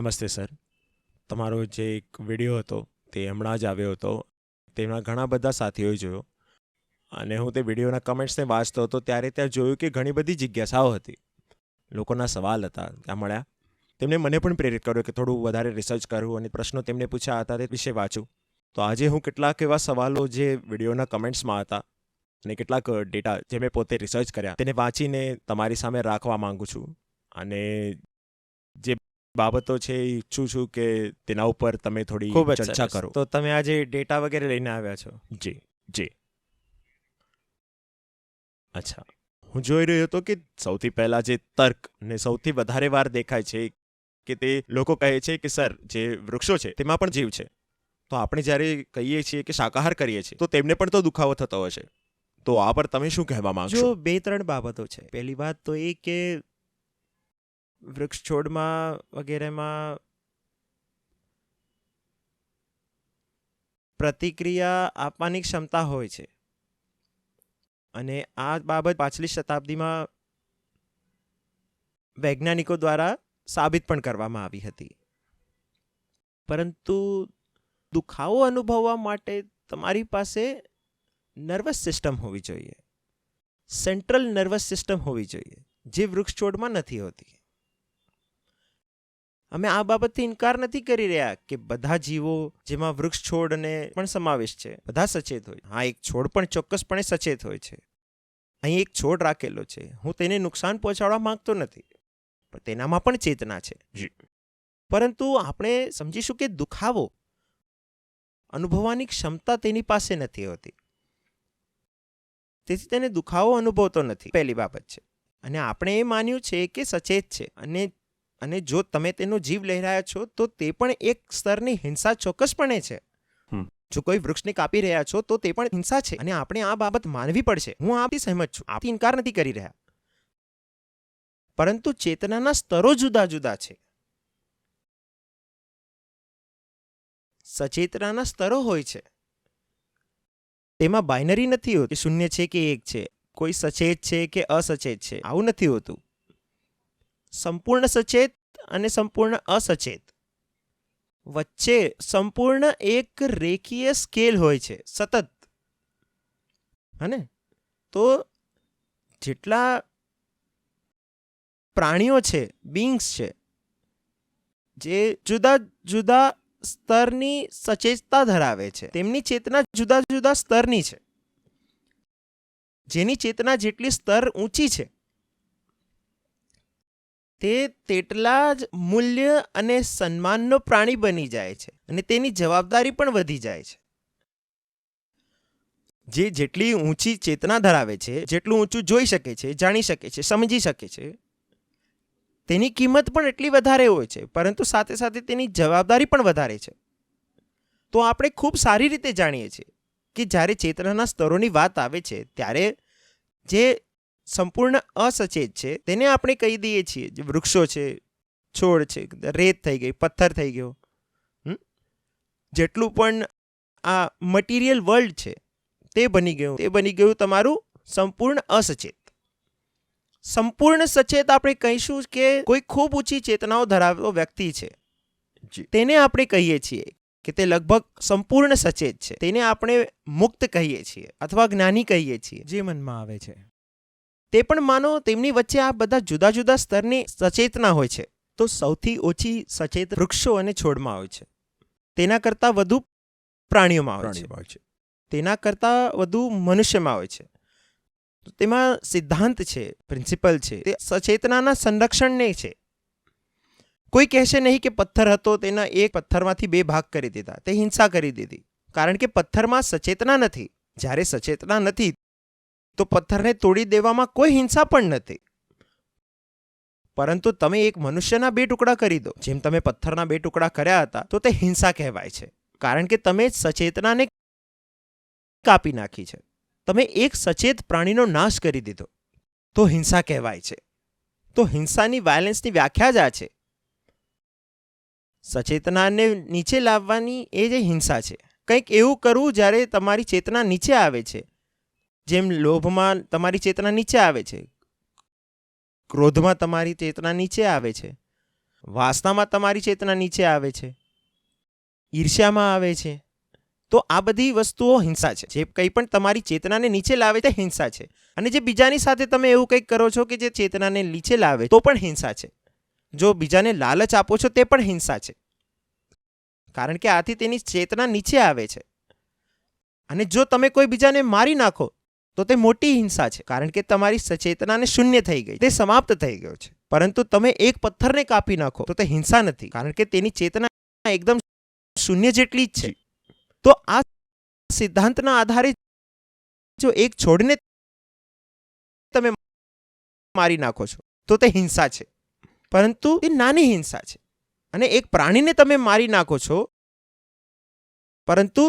નમસ્તે સર. તમારો જે એક વિડીયો હતો તે હમણાં જ આવ્યો હતો. તેમાં ઘણા બધા સાથીઓએ જોયો અને હું તે વિડીયોના કમેન્ટ્સને વાંચતો હતો ત્યારે ત્યાં જોયું કે ઘણી બધી જિજ્ઞાસાઓ હતી, લોકોના સવાલ હતા ત્યાં મળ્યા. તેમણે મને પણ પ્રેરિત કર્યો કે થોડું વધારે રિસર્ચ કરું અને પ્રશ્નો તેમને પૂછ્યા હતા તે વિશે વાંચું. તો આજે હું કેટલાક એવા સવાલો જે વિડીયોના કમેન્ટ્સમાં હતા અને કેટલાક ડેટા જે મેં પોતે રિસર્ચ કર્યા તેને વાંચીને તમારી સામે રાખવા માંગુ છું અને જે બાબતો છે એ ઈચ્છું છું કે તેના ઉપર તમે થોડી ખૂબ જ ચર્ચા સરસ. કરો. તો તમે આજે ડેટા વગેરે લઈને આવ્યા છો. જી જી. અચ્છા, હું જોઈ રહ્યો હતો કે સૌથી પહેલા જે તર્ક ને સૌથી વધારે વાર દેખાય છે કે તે લોકો કહે છે કે સર જે વૃક્ષો છે તેમાં પણ જીવ છે, તો આપણે જ્યારે કહીએ છીએ કે શાકાહાર કરીએ છીએ તો તેમને પણ તો દુખાવો થતો હશે. તો આ પર તમે શું કહેવા માંગશો? જો 2-3 બાબતો છે. પહેલી વાત તો એ કે વૃક્ષ છોડમાં વગેરેમાં પ્રતિક્રિયા આપવાની ક્ષમતા હોય છે અને આ બાબત પાછલી શતાબ્દીમાં વૈજ્ઞાનિકો દ્વારા સાબિત પણ કરવામાં આવી હતી. પરંતુ દુખાવો અનુભવવા માટે તમારી પાસે નર્વસ સિસ્ટમ હોવી જોઈએ, સેન્ટ્રલ નર્વસ સિસ્ટમ હોવી જોઈએ, જે વૃક્ષ છોડમાં નથી હોતી. અમે આ બાબતથી ઇનકાર નથી કરી રહ્યા કે બધા જીવો, જેમાં વૃક્ષ છોડને પણ સમાવેશ છે, બધા સચેત હોય. હા, એક છોડ પણ ચોક્કસપણે સચેત હોય છે. અહીં એક છોડ રાખેલો છે, હું તેને નુકસાન પહોંચાડવા માંગતો નથી, પણ તેનામાં પણ ચેતના છે. જી. પરંતુ આપણે સમજીશું કે દુખાવો અનુભવવાની ક્ષમતા તેની પાસે નથી હોતી, તેથી તેને દુખાવો અનુભવતો નથી. પહેલી બાબત છે. અને આપણે એ માન્યું છે કે સચેત છે અને જો તમે તેનો જીવ લઈ રહ્યા છો તો તે પણ એક સ્તરની હિંસા ચોક્કસપણે છે. જો કોઈ વૃક્ષને કાપી રહ્યા છો તો તે પણ હિંસા છે અને આપણે આ બાબત માનવી પડશે. હું આપથી સહેમત છું, આપથી ઇનકાર નથી કરી રહ્યા. પરંતુ ચેતનાના સ્તરો જુદા જુદા છે. સચેતનાના સ્તરો હોય છે, તેમાં બાઇનરી નથી હોતી, શૂન્ય છે કે એક છે, કોઈ સચેત છે કે અસચેત છે, આવું નથી હોતું. સંપૂર્ણ સચેત અને સંપૂર્ણ અસચેત વચ્ચે સંપૂર્ણ એક રેખીય સ્કેલ હોય છે, સતત. હને? તો જેટલા પ્રાણીઓ છે, બીંગ્સ છે, જે જુદા જુદા સ્તરની સચેતતા ધરાવે છે, તેમની ચેતના જુદા જુદા સ્તરની છે. જેની ચેતના જેટલી સ્તર ઊંચી છે તે તેટલા જ મૂલ્ય અને સન્માનનો પ્રાણી બની જાય છે અને તેની જવાબદારી પણ વધી જાય છે. જે જેટલી ઊંચી ચેતના ધરાવે છે, જેટલું ઊંચું જોઈ શકે છે, જાણી શકે છે, સમજી શકે છે, તેની કિંમત પણ એટલી વધારે હોય છે, પરંતુ સાથે સાથે તેની જવાબદારી પણ વધારે છે. તો આપણે ખૂબ સારી રીતે જાણીએ છીએ કે જ્યારે ચેતનાના સ્તરોની વાત આવે છે ત્યારે જે સંપૂર્ણ અસચેત છે તેને આપણે કહી દઈએ છીએ, જે વૃક્ષો છે, છોડ છે, રેત થઈ ગઈ, પથ્થર થઈ ગયો, જેટલું પણ આ મટીરિયલ વર્લ્ડ છે તે બની ગયું તમારું સંપૂર્ણ અસચેત. સંપૂર્ણ સચેત આપણે કહીશું કે કોઈ ખૂબ ઊંચી ચેતનાઓ ધરાવતો વ્યક્તિ છે, તેને આપણે કહીએ છીએ કે તે લગભગ સંપૂર્ણ સચેત છે. તેને આપણે મુક્ત કહીએ છીએ અથવા જ્ઞાની કહીએ છીએ, જે મનમાં આવે છે. તે પણ માનો તેમની વચ્ચે આ બધા જુદા જુદા સ્તરની સચેતના હોય છે. તો સૌથી ઓછી સચેત વૃક્ષો અને છોડમાં હોય છે, તેના કરતાં વધુ પ્રાણીઓમાં હોય છે, તેના કરતાં વધુ મનુષ્યમાં હોય છે. તેમાં સિદ્ધાંત છે, પ્રિન્સિપલ છે, તે સચેતનાના સંરક્ષણને છે. કોઈ કહેશે નહીં કે પથ્થર હતો, તેના એક પથ્થરમાંથી 2 ભાગ કરી દીધા, તે હિંસા કરી દીધી, કારણ કે પથ્થરમાં સચેતના નથી. જ્યારે સચેતના નથી તો પથ્થરને તોડી દેવામાં કોઈ હિંસા પણ નથી. પરંતુ તમે એક મનુષ્યના 2 ટુકડા કરી દો, જેમ તમે પથ્થરના 2 ટુકડા કર્યા હતા, તો તે હિંસા કહેવાય છે, કારણ કે તમે સચેતનાને કાપી નાખી છે. તમે એક સચેત પ્રાણીનો નાશ કરી દીધો, તો હિંસા કહેવાય છે. તો હિંસાની, વાયલન્સની વ્યાખ્યા જ આ છે. સચેતનાને નીચે લાવવાની એ જે હિંસા છે. કંઈક એવું કરવું જ્યારે તમારી ચેતના નીચે આવે છે, જેમ લોભમાં તમારી ચેતના નીચે આવે છે, ક્રોધમાં તમારી ચેતના નીચે આવે છે, વાસનામાં તમારી ચેતના નીચે આવે છે, ઈર્ષ્યામાં આવે છે, તો આ બધી વસ્તુઓ હિંસા છે. જે કંઈ પણ તમારી ચેતનાને નીચે લાવે તે હિંસા છે. અને જે બીજાની સાથે તમે એવું કંઈક કરો છો કે જે ચેતનાને નીચે લાવે તો પણ હિંસા છે. જો બીજાને લાલચ આપો છો તે પણ હિંસા છે, કારણ કે આથી તેની ચેતના નીચે આવે છે. અને જો તમે કોઈ બીજાને મારી નાખો તો તે મોટી હિંસા છે, કારણ કે તમારી સચેતનાને શૂન્ય થઈ ગઈ, તે સમાપ્ત થઈ ગયો છે. પરંતુ તમે એક પથ્થરને કાપી નાખો તો તે હિંસા નથી, કારણ કે તેની ચેતના એકદમ શૂન્ય જેટલી જ છે. તો આ સિદ્ધાંતના આધારે જો એક છોડને તમે મારી નાખો છો તો તે હિંસા છે, પરંતુ તે નાની હિંસા છે. અને એક પ્રાણીને તમે મારી નાખો છો પરંતુ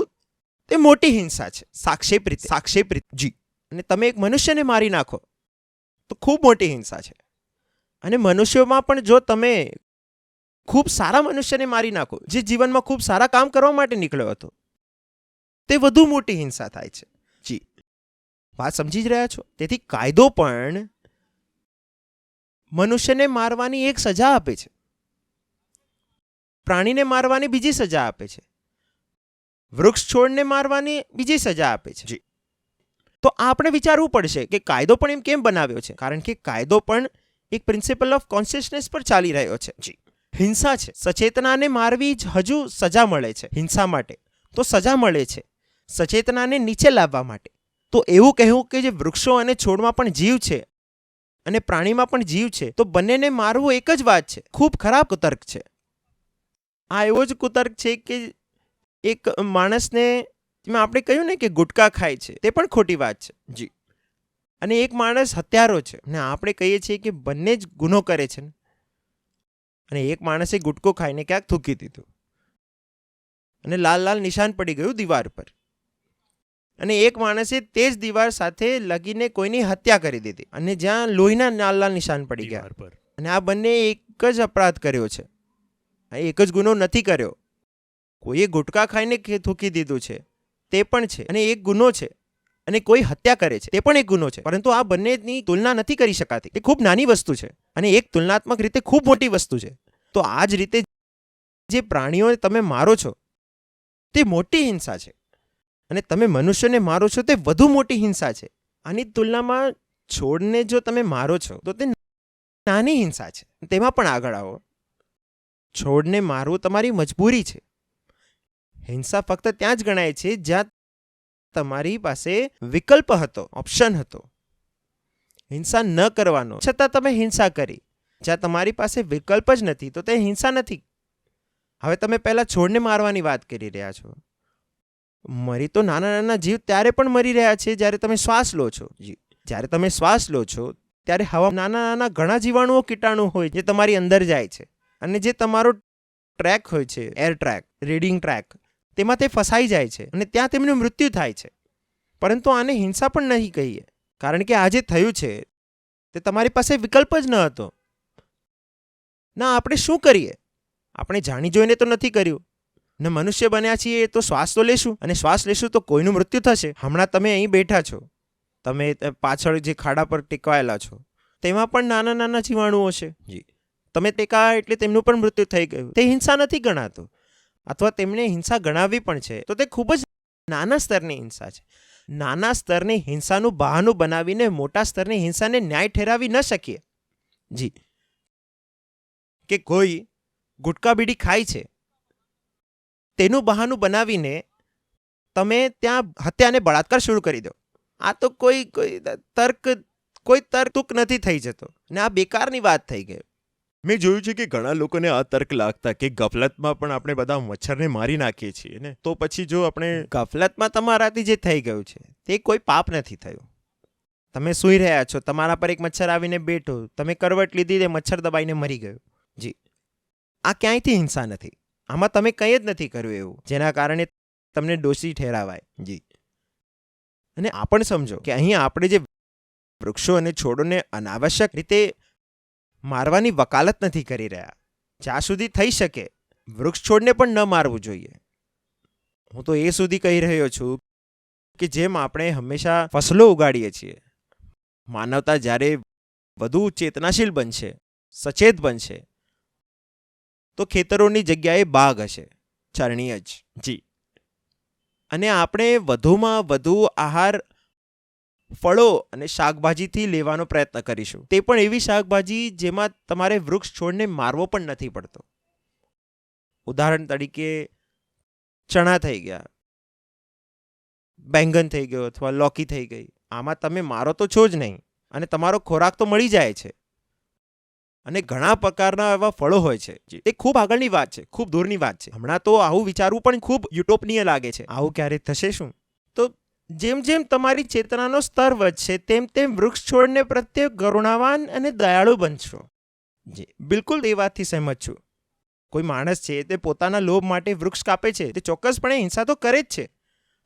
તે મોટી હિંસા છે, સાક્ષેપ રીતે જી. અને તમે એક મનુષ્યને મારી નાખો તો ખૂબ મોટી હિંસા છે. અને મનુષ્યોમાં પણ જો તમે ખૂબ સારા મનુષ્યને મારી નાખો જે જીવનમાં ખૂબ સારા કામ કરવા માટે નીકળ્યો હતો, તે વધુ મોટી હિંસા થાય છે. જી, વાત સમજી જ રહ્યા છો? તેથી કાયદો પણ મનુષ્યને મારવાની એક સજા આપે છે, પ્રાણીને મારવાની બીજી સજા આપે છે, વૃક્ષ છોડને મારવાની બીજી સજા આપે છે. જી. તો આપણે વિચારવું પડશે કે કાયદો પણ એમ કેમ બનાવ્યો છે, કારણ કે કાયદો પણ એક પ્રિન્સિપલ ઓફ કોન્શિયસનેસ પર ચાલી રહ્યો છે. જી. હિંસા છે, સચેતનાને મારવી જ હજુ સજા મળે છે. હિંસા માટે તો સજા મળે છે, સચેતનાને નીચે લાવવા માટે તો એવું કહેવું કે જે વૃક્ષો અને છોડમાં પણ જીવ છે અને પ્રાણીમાં પણ જીવ છે તો બંનેને મારવું એક જ વાત છે, ખૂબ ખરાબ કુતર્ક છે. આ એવો જ કુતર્ક છે કે એક માણસને આપણે કહ્યું ને કે ગુટકા ખાય છે, તે પણ ખોટી વાત છે. જી. અને એક માણસ હત્યારો છે ને આપણે કહીએ છીએ કે બંને જ ગુનો કરે છે ને. અને એક માણસે ગુટકો ખાઈને ક્યાંક થૂકી દીધું અને લાલ લાલ નિશાન પડી ગયું દીવાર પર, અને એક માણસે તે જ દીવાર સાથે લગીને કોઈની હત્યા કરી દીધી અને જ્યાં લોહીના લાલ લાલ નિશાન પડી ગયા. અને આ બંને એક જ અપરાધ કર્યો છે, એક જ ગુનો નથી કર્યો. કોઈએ ગુટકા ખાઈને થૂકી દીધું છે તે પણ છે અને એક ગુનો છે, અને કોઈ હત્યા કરે છે તે પણ એક ગુનો છે. પરંતુ આ બંનેની તુલના નથી કરી શકાતી. એ ખૂબ નાની વસ્તુ છે અને એક તુલનાત્મક રીતે ખૂબ મોટી વસ્તુ છે. તો આ જ રીતે જે પ્રાણીઓને તમે મારો છો તે મોટી હિંસા છે, અને તમે મનુષ્યને મારો છો તે વધુ મોટી હિંસા છે. આની તુલનામાં છોડને જો તમે મારો છો તો તે નાની હિંસા છે. તેમાં પણ આગળ આવો, છોડને મારવું તમારી મજબૂરી છે. હિંસા ફક્ત ત્યાં જ ગણાય છે જ્યાં તમારી પાસે વિકલ્પ હતો, ઓપ્શન હતો હિંસા ન કરવાનો, છતાં તમે હિંસા કરી. જ્યાં તમારી પાસે વિકલ્પ જ નથી તો તે હિંસા નથી. હવે તમે પહેલા છોડને મારવાની વાત કરી રહ્યા છો. મરી તો નાના નાના જીવ ત્યારે પણ મરી રહ્યા છે જ્યારે તમે શ્વાસ લો છો. જ્યારે તમે શ્વાસ લો છો ત્યારે હવા નાના નાના ઘણા જીવાણુઓ, કીટાણુ હોય જે તમારી અંદર જાય છે અને જે તમારો ટ્રેક હોય છે, એર ટ્રેક, રીડિંગ ટ્રેક, તેમાં તે ફસાઈ જાય છે અને ત્યાં તેમનું મૃત્યુ થાય છે. પરંતુ આને હિંસા પણ નહીં કહીએ, કારણ કે આ જે થયું છે તે તમારી પાસે વિકલ્પ જ ન હતો. ના, આપણે શું કરીએ? આપણે જાણી જોઈને તો નથી કર્યું ને. મનુષ્ય બન્યા છીએ તો શ્વાસ તો લેશું, અને શ્વાસ લેશું તો કોઈનું મૃત્યુ થશે. હમણાં તમે અહીં બેઠા છો, તમે પાછળ જે ખાડા પર ટેકવાયેલા છો તેમાં પણ નાના નાના જીવાણુઓ છે. જી. તમે ટેકા એટલે તેમનું પણ મૃત્યુ થઈ ગયું. તે હિંસા નથી ગણાતું, અથવા તેમને હિંસા ગણાવી પણ છે તો તે ખૂબ જ નાના સ્તરની હિંસા છે. નાના સ્તરની હિંસાનું બહાનું બનાવીને મોટા સ્તરની હિંસાને ન્યાય ઠેરાવી ન શકીએ. જી. કે કોઈ ગુટકા બીડી ખાય છે તેનું બહાનું બનાવીને તમે ત્યાં હત્યા અને બળાત્કાર શરૂ કરી દો. આ તો કોઈ તર્ક નથી થઈ જતો, ને આ બેકારની વાત થઈ ગઈ. મેં જોયું છે કે ઘણા લોકોને આ તર્ક લાગતા કે ગફલતમાં પણ આપણે બધા મચ્છરને મારી નાખીએ છીએ ને, તો પછી જો આપણે ગફલતમાં તમારાથી જે થઈ ગયું છે તે કોઈ પાપ નથી થયું. તમે સૂઈ રહ્યા છો, તમારા પર એક મચ્છર આવીને બેઠો, તમે કરવટ લીધી, તે મચ્છર દબાઈને મરી ગયો. જી. આ ક્યાંયથી હિંસા નથી. આમાં તમે કંઈ જ નથી કર્યું એવું જેના કારણે તમને દોષી ઠેરાવાય. જી. અને આ પણ સમજો કે અહીં આપણે જે વૃક્ષો અને છોડોને અનાવશ્યક રીતે મારવાની વકાલત નથી કરી રહ્યા. જ્યાં સુધી થઈ શકે વૃક્ષ છોડને પણ ન મારવું જોઈએ. હું તો એ સુધી કહી રહ્યો છું કે જેમ આપણે હંમેશા ફસલો ઉગાડીએ છીએ, માનવતા જ્યારે વધુ ચેતનાશીલ બનશે, સચેત બનશે, તો ખેતરોની જગ્યાએ બાગ હશે, ચરણીય જ. જી. અને આપણે વધુમાં વધુ આહાર ફળો અને શાકભાજીથી લેવાનો પ્રયત્ન કરીશું. તે પણ એવી શાકભાજી જેમાં તમારે વૃક્ષ છોડને મારવો પણ નથી પડતો. ઉદાહરણ તરીકે ચણા થઈ ગયા, બેંગન થઈ ગયો અથવા લૌકી થઈ ગઈ. આમાં તમે મારો તો છો જ નહીં અને તમારો ખોરાક તો મળી જાય છે. અને ઘણા પ્રકારના એવા ફળો હોય છે. એ ખૂબ આગળની વાત છે, ખૂબ દૂરની વાત છે. હમણાં તો આવું વિચારવું પણ ખૂબ યુટોપનીય લાગે છે. આવું ક્યારે થશે શું? તો જેમ જેમ તમારી ચેતનાનો સ્તર વધશે તેમ તેમ વૃક્ષ છોડને પ્રત્યે કરુણાવાન અને દયાળુ બનશો. જી, બિલકુલ એ વાતથી સહેમત છું. કોઈ માણસ છે તે પોતાના લોભ માટે વૃક્ષ કાપે છે, તે ચોક્કસપણે હિંસા તો કરે જ છે.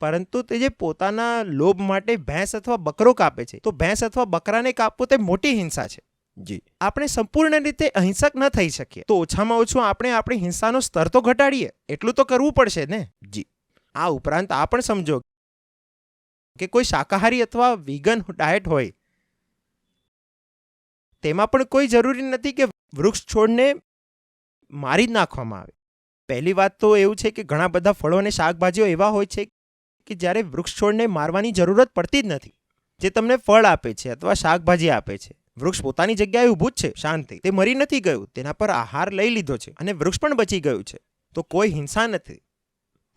પરંતુ તે જે પોતાના લોભ માટે ભેંસ અથવા બકરો કાપે છે, તો ભેંસ અથવા બકરાને કાપવું તે મોટી હિંસા છે. જી, આપણે સંપૂર્ણ રીતે અહિંસક ન થઈ શકીએ, તો ઓછામાં ઓછું આપણે આપણી હિંસાનો સ્તર તો ઘટાડીએ. એટલું તો કરવું પડશે ને. જી. આ ઉપરાંત આ પણ સમજો કે કોઈ શાકાહારી અથવા વિગન ડાયટ હોય, તેમાં પણ કોઈ જરૂરી નથી કે વૃક્ષ છોડને મારી જ નાખવામાં આવે. પહેલી વાત તો એવું છે કે ઘણા બધા ફળો અને શાકભાજીઓ એવા હોય છે કે જ્યારે વૃક્ષ છોડને મારવાની જરૂરત પડતી જ નથી. જે તમને ફળ આપે છે અથવા શાકભાજી આપે છે, વૃક્ષ પોતાની જગ્યાએ ઊભું જ છે, શાંતિ. તે મરી નથી ગયું, તેના પર આહાર લઈ લીધો છે અને વૃક્ષ પણ બચી ગયું છે. તો કોઈ હિંસા નથી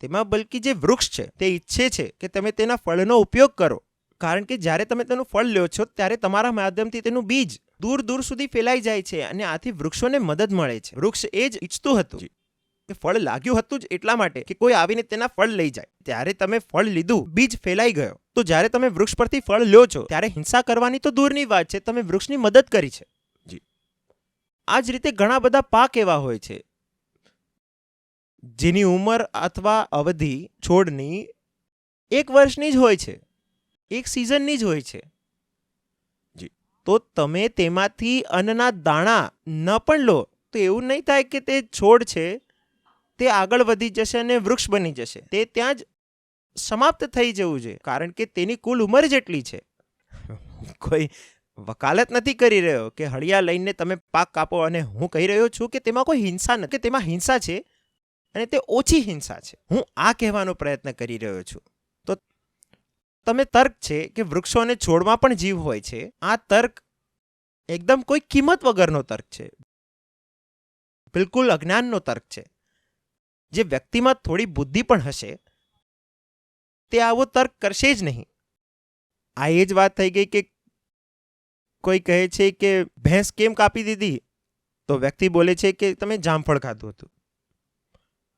તેમાં, બલ્કિ જે વૃક્ષ છે તે ઈચ્છે છે કે તમે તેના ફળનો ઉપયોગ કરો. કારણ કે જ્યારે તમે તેનું ફળ લ્યો છો ત્યારે તમારા માધ્યમથી તેનું બીજ દૂર દૂર સુધી ફેલાઈ જાય છે અને આથી વૃક્ષોને મદદ મળે છે. વૃક્ષ એ જ ઈચ્છતું હતું કે ફળ લાગ્યું હતું જ એટલા માટે કે કોઈ આવીને તેના ફળ લઈ જાય. ત્યારે તમે ફળ લીધું, બીજ ફેલાઈ ગયો. તો જ્યારે તમે વૃક્ષ પરથી ફળ લ્યો છો ત્યારે હિંસા કરવાની તો દૂરની વાત છે, તમે વૃક્ષની મદદ કરી છે. જી. આ જ રીતે ઘણા બધા પાક એવા હોય છે જેની ઉંમર અથવા અવધિ છોડની 1 વર્ષની જ હોય છે, 1 સિઝનની જ હોય છે. જી. તો તમે તેમાંથી અન્નના દાણા ન પણ લો તો એવું નહીં થાય કે તે છોડ છે તે આગળ વધી જશે અને વૃક્ષ બની જશે. તે ત્યાં જ સમાપ્ત થઈ જવું છે, કારણ કે તેની કુલ ઉંમર જેટલી છે. કોઈ વકાલત નથી કરી રહ્યો કે હળિયા લઈને તમે પાક કાપો, અને હું કહી રહ્યો છું કે તેમાં કોઈ હિંસા નથી, કે તેમાં હિંસા છે અને તે ઓછી હિંસા છે. હું આ કહેવાનો પ્રયત્ન કરી રહ્યો છું. તો તમે તર્ક છે કે વૃક્ષો અને છોડમાં પણ જીવ હોય છે, આ તર્ક એકદમ કોઈ કિંમત વગરનો તર્ક છે, બિલકુલ અજ્ઞાનનો તર્ક છે. જે વ્યક્તિમાં થોડી બુદ્ધિ પણ હશે તે આવો તર્ક કરશે જ નહીં. આ એ જ વાત થઈ ગઈ કે કોઈ કહે છે કે ભેંસ કેમ કાપી દીધી, તો વ્યક્તિ બોલે છે કે તમે જામફળ ખાધું હતું,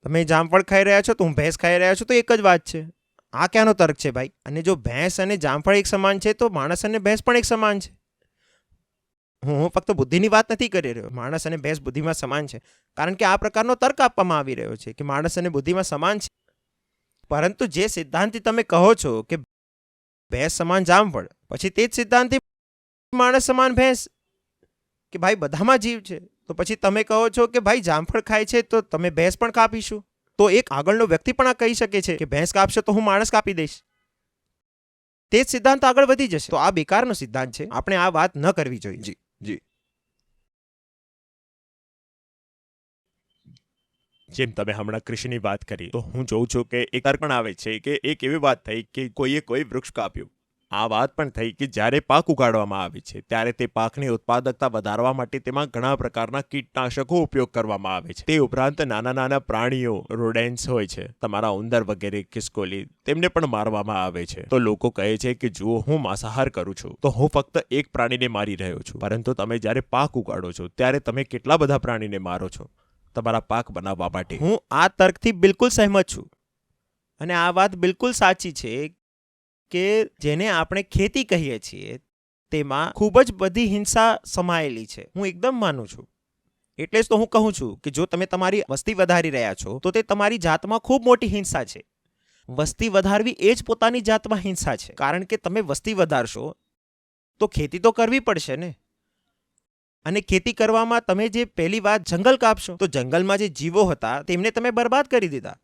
તમે જામફળ ખાઈ રહ્યા છો તો હું ભેંસ ખાઈ રહ્યા છું, તો એક જ વાત છે. આ ક્યાંનો તર્ક છે ભાઈ? અને જો ભેંસ અને જામફળ એક સમાન છે તો માણસ અને ભેંસ પણ એક સમાન છે. હું ફક્ત બુદ્ધિની વાત નથી કરી રહ્યો. માણસ અને ભેંસ બુદ્ધિમાં સમાન છે, કારણ કે આ પ્રકારનો તર્ક આપવામાં આવી રહ્યો છે કે માણસ અને બુદ્ધિમાં સમાન છે. પરંતુ જે સિદ્ધાંતથી તમે કહો છો કે ભેંસ સમાન જામફળ, પછી તે જ સિદ્ધાંતથી માણસ સમાન ભેંસ, કે ભાઈ બધામાં જીવ છે, તો પછી તમે કહો છો કે ભાઈ જામફળ ખાય છે તો તમે ભેંસ પણ કાપીશું. તો એક આગળનો વ્યક્તિ પણ આ કહી શકે છે કે ભેંસ કાપશે તો હું માણસ કાપી દઈશ. તે જ સિદ્ધાંત આગળ વધી જશે. તો આ બેકારનો સિદ્ધાંત છે, આપણે આ વાત ન કરવી જોઈએ. જી જી. જેમ તમે હમણાં કૃષિની વાત કરી, તો હું જોઉં છું કે એક તર્ક પણ આવે છે કે એક એવી વાત થઈ કે કોઈએ કોઈ વૃક્ષ કાપ્યું. આ વાત પણ થઈ કે જ્યારે પાક ઉગાડવામાં આવે છે ત્યારે તે પાકની ઉત્પાદકતા વધારવા માટે તેમાં ઘણા પ્રકારના કીટનાશકો ઉપયોગ કરવામાં આવે છે. તે ઉપરાંત નાના નાના પ્રાણીઓ, રોડેન્ટ્સ હોય છે, તમારા ઉંદર વગેરે, ખિસકોલી, તેમને પણ મારવામાં આવે છે. તો લોકો કહે છે કે જુઓ, હું માંસાહાર કરું છું તો હું ફક્ત એક પ્રાણીને મારી રહ્યો છું, પરંતુ તમે જ્યારે પાક ઉગાડો છો ત્યારે તમે કેટલા બધા પ્રાણીને મારો છો તમારા પાક બનાવવા માટે. હું આ તર્કથી બિલકુલ સહેમત છું અને આ વાત બિલકુલ સાચી છે કે જેને આપણે ખેતી કહીએ છીએ તેમાં ખૂબ જ બધી હિંસા સમાયેલી છે. હું એકદમ માનું છું. એટલે જ તો હું કહું છું કે જો તમે તમારી વસ્તી વધારી રહ્યા છો તો તે તમારી જાતમાં ખૂબ મોટી હિંસા છે. વસ્તી વધારવી એ જ પોતાની જાતમાં હિંસા છે, કારણ કે તમે વસ્તી વધારશો તો ખેતી તો કરવી પડશે ને. અને ખેતી કરવામાં તમે જે પહેલી વાત જંગલ કાપશો તો જંગલમાં જે જીવો હતા તેમને તમે બરબાદ કરી દીધા.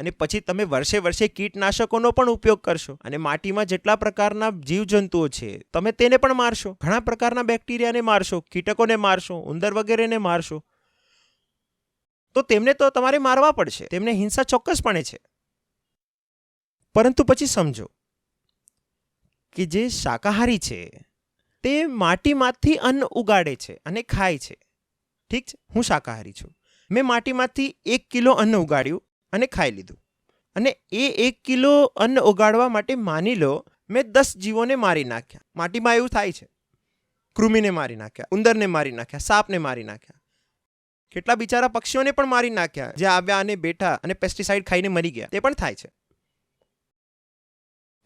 અને પછી તમે વર્ષે વર્ષે કીટનાશકોનો પણ ઉપયોગ કરશો અને માટીમાં જેટલા પ્રકારના જીવજંતુઓ છે તમે તેને પણ મારશો. ઘણા પ્રકારના બેક્ટેરિયાને મારશો, કીટકોને મારશો, ઉંદર વગેરેને મારશો. તો તેમને તો તમારે મારવા પડશે, તેમને હિંસા ચોક્કસપણે છે. પરંતુ પછી સમજો કે જે શાકાહારી છે તે માટીમાંથી અન્ન ઉગાડે છે અને ખાય છે. ઠીક છે, હું શાકાહારી છું, મેં માટીમાંથી 1 કિલો અન્ન ઉગાડ્યું અને ખાઈ લીધું. અને એ 1 કિલો અન્ન ઉગાડવા માટે માની લો મેં 10 જીવોને મારી નાખ્યા. માટીમાં એવું થાય છે, કૃમિને મારી નાખ્યા, ઉંદરને મારી નાખ્યા, સાપને મારી નાખ્યા, કેટલા બિચારા પક્ષીઓને પણ મારી નાખ્યા જે આવ્યા અને બેઠા અને પેસ્ટિસાઇડ ખાઈને મરી ગયા, તે પણ થાય છે.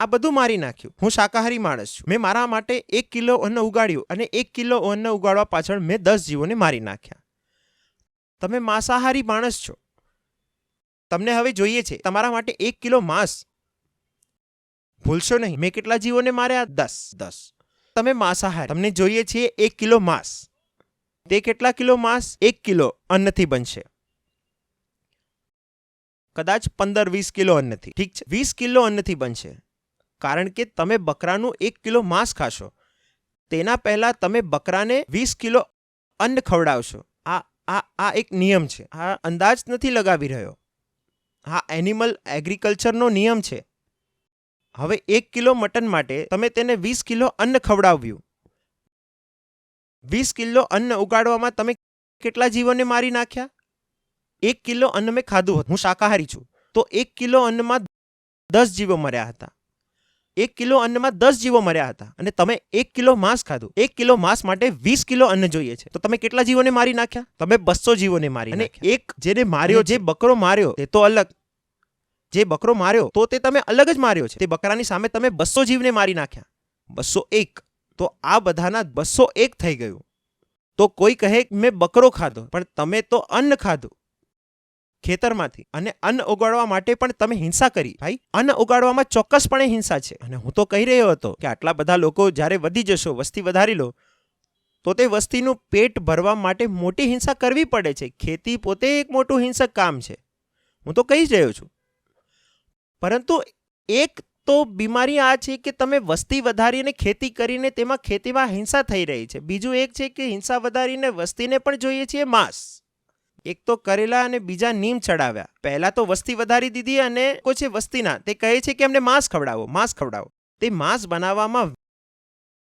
આ બધું મારી નાખ્યું. હું શાકાહારી માણસ છું, મેં મારા માટે 1 કિલો અન્ન ઉગાડ્યું અને 1 કિલો અન્ન ઉગાડવા પાછળ મેં 10 જીવોને મારી નાખ્યા. તમે માંસાહારી માણસ છો, તમને હવે જોઈએ છે તમારા માટે 1 કિલો માંસ. ભૂલશો નહીં, મેં કેટલા જીવોને માર્યા? 10. તમે માંસાહારી, તમને જોઈએ છે 1 કિલો માંસ. તે કેટલા કિલો માંસ? 1 કિલો અન્નથી બનશે, કદાચ 15-20 કિલો અન્નથી. ઠીક છે, 20 કિલો અન્નથી બનશે, કારણ કે તમે બકરાનું 1 કિલો માંસ ખાશો, તેના પહેલા તમે બકરાને 20 કિલો અન્ન ખવડાવશો. આ એક નિયમ છે, આ અંદાજ નથી લગાવી રહ્યો, આ એનિમલ એગ્રીકલ્ચરનો નિયમ છે. હવે 1 કિલો મટન માટે તમે તેને 20 કિલો અન્ન ખવડાવ્યું. 20 કિલો અન્ન ઉગાડવામાં તમે કેટલા જીવોને મારી નાખ્યા? 1 કિલો અન્ન મેં ખાધું હતું, હું શાકાહારી છું, તો 1 કિલો અન્નમાં 10 જીવો મર્યા હતા. 1 કિલો અન્નમાં 10 જીવો મર્યા હતા અને તમે 1 કિલો માંસ ખાધું. 1 કિલો માંસ માટે 20 કિલો અન્ન જોઈએ છે, તો તમે કેટલા જીવોને મારી નાખ્યા? તમે 200 જીવોને મારી નાખ્યા. અને એક જેને માર્યો, જે બકરો માર્યો તે તો અલગ, જે બકરો માર્યો તો તે તમે અલગ જ માર્યો છે. તે બકરાની સામે તમે 200 જીવને મારી નાખ્યા. 201, તો આ બધાના 201 થઈ ગયું. તો કોઈ કહે મેં બકરો ખાધો, પણ તમે તો અન્ન ખાધું ખેતરમાંથી, અને અન્ન ઉગાડવા માટે પણ તમે હિંસા કરી. ભાઈ, અન્ન ઉગાડવામાં ચોક્કસપણે હિંસા છે. અને હું તો કહી રહ્યો હતો કે આટલા બધા લોકો જ્યારે વધી જશો, વસ્તી વધારી લો, તો તે વસ્તીનું પેટ ભરવા માટે મોટી હિંસા કરવી પડે છે. ખેતી પોતે એક મોટું હિંસક કામ છે, હું તો કહી જ રહ્યો છું. પરંતુ એક તો બીમારી આ છે કે તમે વસ્તી વધારીને ખેતી કરીને ખેતીમાં હિંસા થઈ રહી છે. બીજું એક છે કે હિંસા વધારીને વસ્તીને પણ જોઈએ છીએ માંસ. એક તો કરેલા અને બીજા નીમ ચડાવ્યા. પહેલા તો વસ્તી વધારી દીધી અને કોઈ છે વસ્તીના, તે કહે છે કે અમને માંસ ખવડાવો, માંસ ખવડાવો. તે માંસ બનાવવામાં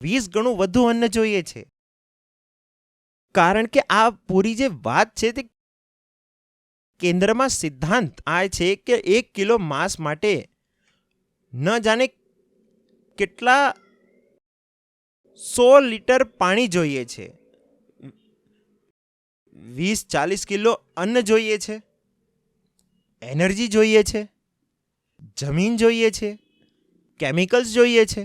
20 ગણું વધુ અન્ન જોઈએ છે, કારણ કે આ પૂરી જે વાત છે તે કેન્દ્રમાં સિદ્ધાંત આ છે કે 1 કિલો માંસ માટે ન જાણે કેટલા 100 લીટર પાણી જોઈએ છે, 20-40 કિલો અન્ન જોઈએ છે, એનર્જી જોઈએ છે, જમીન જોઈએ છે, કેમિકલ્સ જોઈએ છે.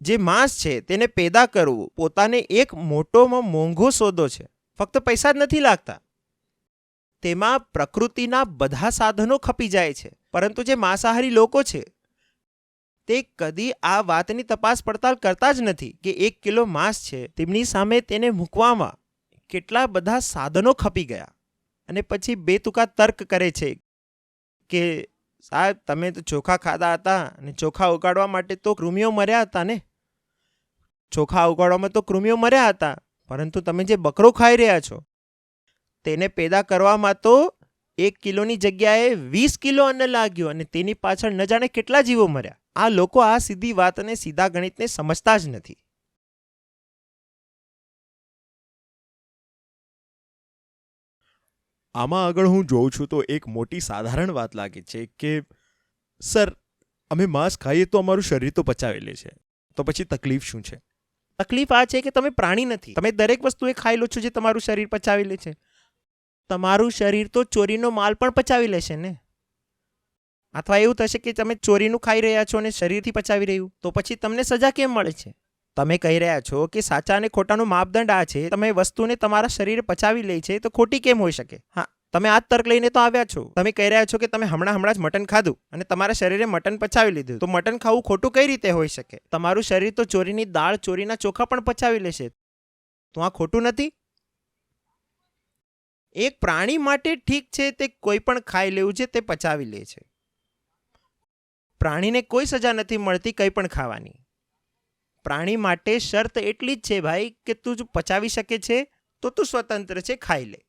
જે માંસ છે તેને પેદા કરવું પોતાને એક મોટોમાં મોંઘો સોદો છે. ફક્ત પૈસા જ નથી લાગતા, તેમાં પ્રકૃતિના બધા સાધનો ખપી જાય છે. પરંતુ જે માંસાહારી લોકો છે તે કદી આ વાતની તપાસ પડતાલ કરતા જ નથી કે 1 કિલો માંસ છે, તેમની સામે તેને મૂકવામાં કેટલા બધા સાધનો ખપી ગયા. અને પછી બેતુકા તર્ક કરે છે કે સાહેબ, તમે તો ચોખા ખાધા હતા અને ચોખા ઉગાડવા માટે તો કૃમિઓ મર્યા હતા ને, ચોખા ઉગાડવામાં તો કૃમિઓ મર્યા હતા, પરંતુ તમે જે બકરો ખાઈ રહ્યા છો તેને પેદા કરવામાં તો 1 કિલોની જગ્યાએ 20 કિલો અન્ન લાગ્યું અને તેની પાછળ ન જાણે કેટલા જીવો મર્યા. આ લોકો આ સીધી વાતને, સીધા ગણિતને સમજતા જ નથી. આમાં આગળ હું જોઉં છું તો એક મોટી સાધારણ વાત લાગે છે કે સર, અમે માંસ ખાઈએ તો અમારું શરીર તો પચાવી લે છે, તો પછી તકલીફ શું છે? તકલીફ આ છે કે તમે પ્રાણી નથી. તમે દરેક વસ્તુ એ ખાઈ લો છો જે તમારું શરીર પચાવી લે છે. તમારું શરીર તો ચોરીનો માલ પણ પચાવી લેશે ને. અથવા એવું થશે કે તમે ચોરીનું ખાઈ રહ્યા છો અને શરીરથી પચાવી રહ્યું, તો પછી તમને સજા કેમ મળે છે? તમે કહી રહ્યા છો કે સાચા અને ખોટાનો માપદંડ આ છે, તમે વસ્તુને તમારા શરીરે પચાવી લે છે તો ખોટી કેમ હોઈ શકે? હા, તમે આ તર્ક લઈને તો આવ્યા છો. તમે કહી રહ્યા છો કે તમે હમણાં જ મટન ખાધું અને તમારા શરીરે મટન પચાવી લીધું, તો મટન ખાવું ખોટું કઈ રીતે હોઈ શકે? તમારું શરીર તો ચોરીની દાળ, ચોરીના ચોખા પણ પચાવી લેશે, તો આ ખોટું નથી? એક પ્રાણી માટે ઠીક છે, તે કોઈ પણ ખાઈ લેવું છે, તે પચાવી લે છે. પ્રાણીને કોઈ સજા નથી મળતી કંઈ પણ ખાવાની. પ્રાણી માટે શરત એટલી જ છે ભાઈ કે તું જો પચાવી શકે છે તો તું સ્વતંત્ર છે, ખાઈ લે.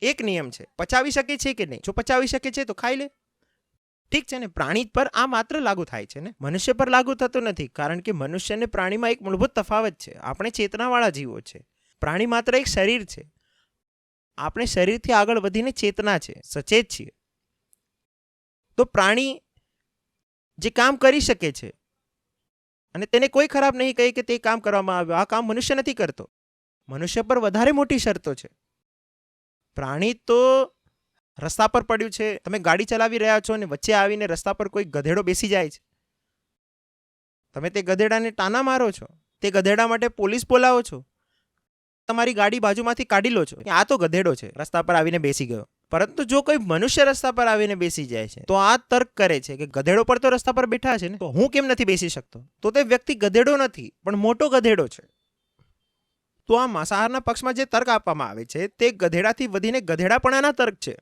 એક નિયમ છે, પચાવી શકે છે કે નહીં? જો પચાવી શકે છે તો ખાઈ લે. ઠીક છે ને, પ્રાણી પર આ માત્ર લાગુ થાય છે ને, મનુષ્ય પર લાગુ થતું નથી. કારણ કે મનુષ્ય અને પ્રાણીમાં એક મૂળભૂત તફાવત છે. આપણે ચેતનાવાળા જીવો છે, પ્રાણી માત્ર એક શરીર છે. આપણે શરીરથી આગળ વધીને ચેતના છે, સચેત છીએ. તો પ્રાણી જે કામ કરી શકે છે અને તેને કોઈ ખરાબ નહીં કહે કે તે કામ કરવામાં આવ્યું, આ કામ મનુષ્ય નથી કરતો. મનુષ્ય પર વધારે મોટી શરતો છે. પ્રાણી તો રસ્તા પર પડ્યું છે, તમે ગાડી ચલાવી રહ્યા છો અને વચ્ચે આવીને રસ્તા પર કોઈ ગધેડો બેસી જાય છે, તમે તે ગધેડાને તાના મારો છો, તે ગધેડા માટે પોલીસ બોલાવો છો, તમારી ગાડી બાજુમાંથી કાઢી લો છો કે આ તો ગધેડો છે, રસ્તા પર આવીને બેસી ગયો. પરંતુ જો કોઈ મનુષ્ય રસ્તા પર આવીને બેસી જાય છે તો આ તર્ક કરે છે કે ગધેડો પર તો રસ્તા પર બેઠા છે ને, તો હું કેમ નથી બેસી શકતો? તો તે વ્યક્તિ ગધેડો નથી પણ મોટો ગધેડો છે. તો આ માંસાહારના પક્ષમાં જે તર્ક આપવામાં આવે છે તે ગધેડાથી વધીને ગધેડાપણાના તર્ક છે.